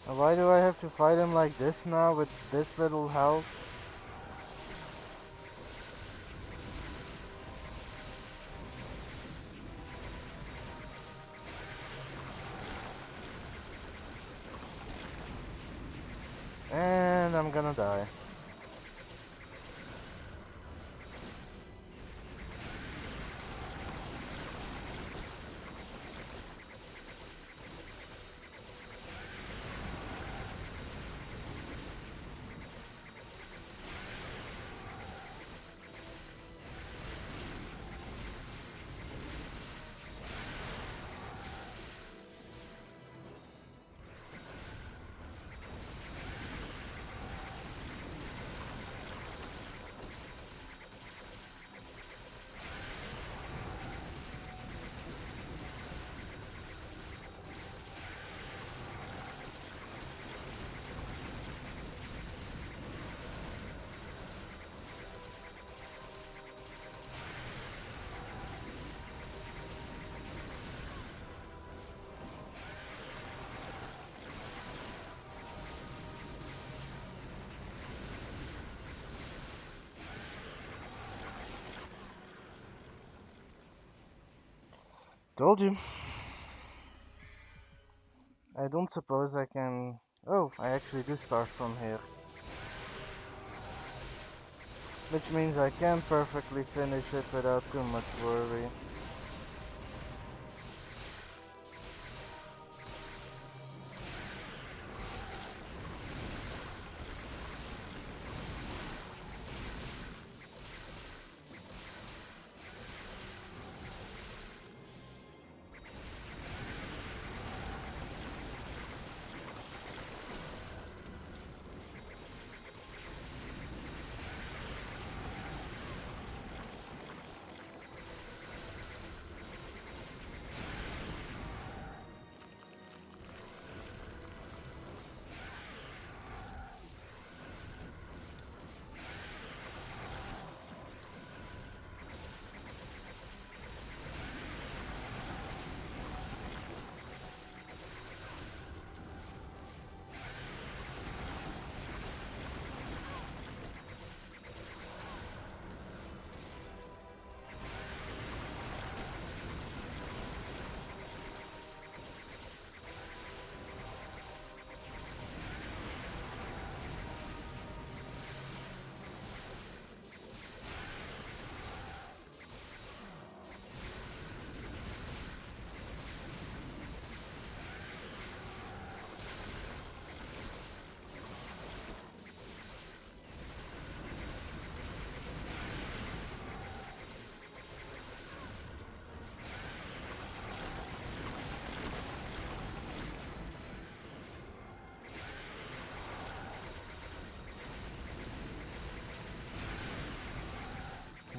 Why do I have to fight him like this now with this little health? And I'm gonna die. Told you. I don't suppose I can... Oh, I actually do start from here. Which means I can perfectly finish it without too much worry.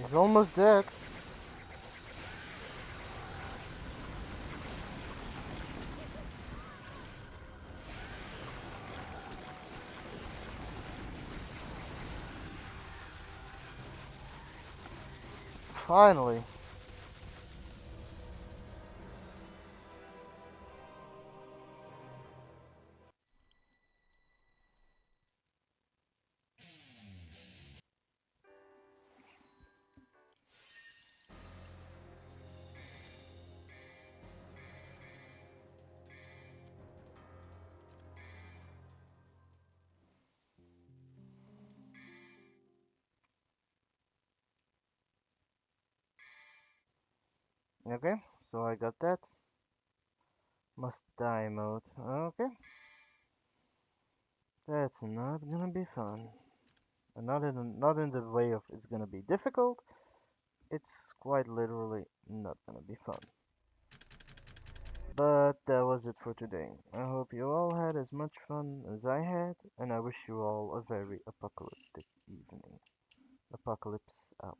He's almost dead. Finally. Okay, so I got that. Must die mode. Okay, that's not gonna be fun. And not in the way of it's gonna be difficult. It's quite literally not gonna be fun. But that was it for today. I hope you all had as much fun as I had, and I wish you all a very apocalyptic evening. Apocalypse out.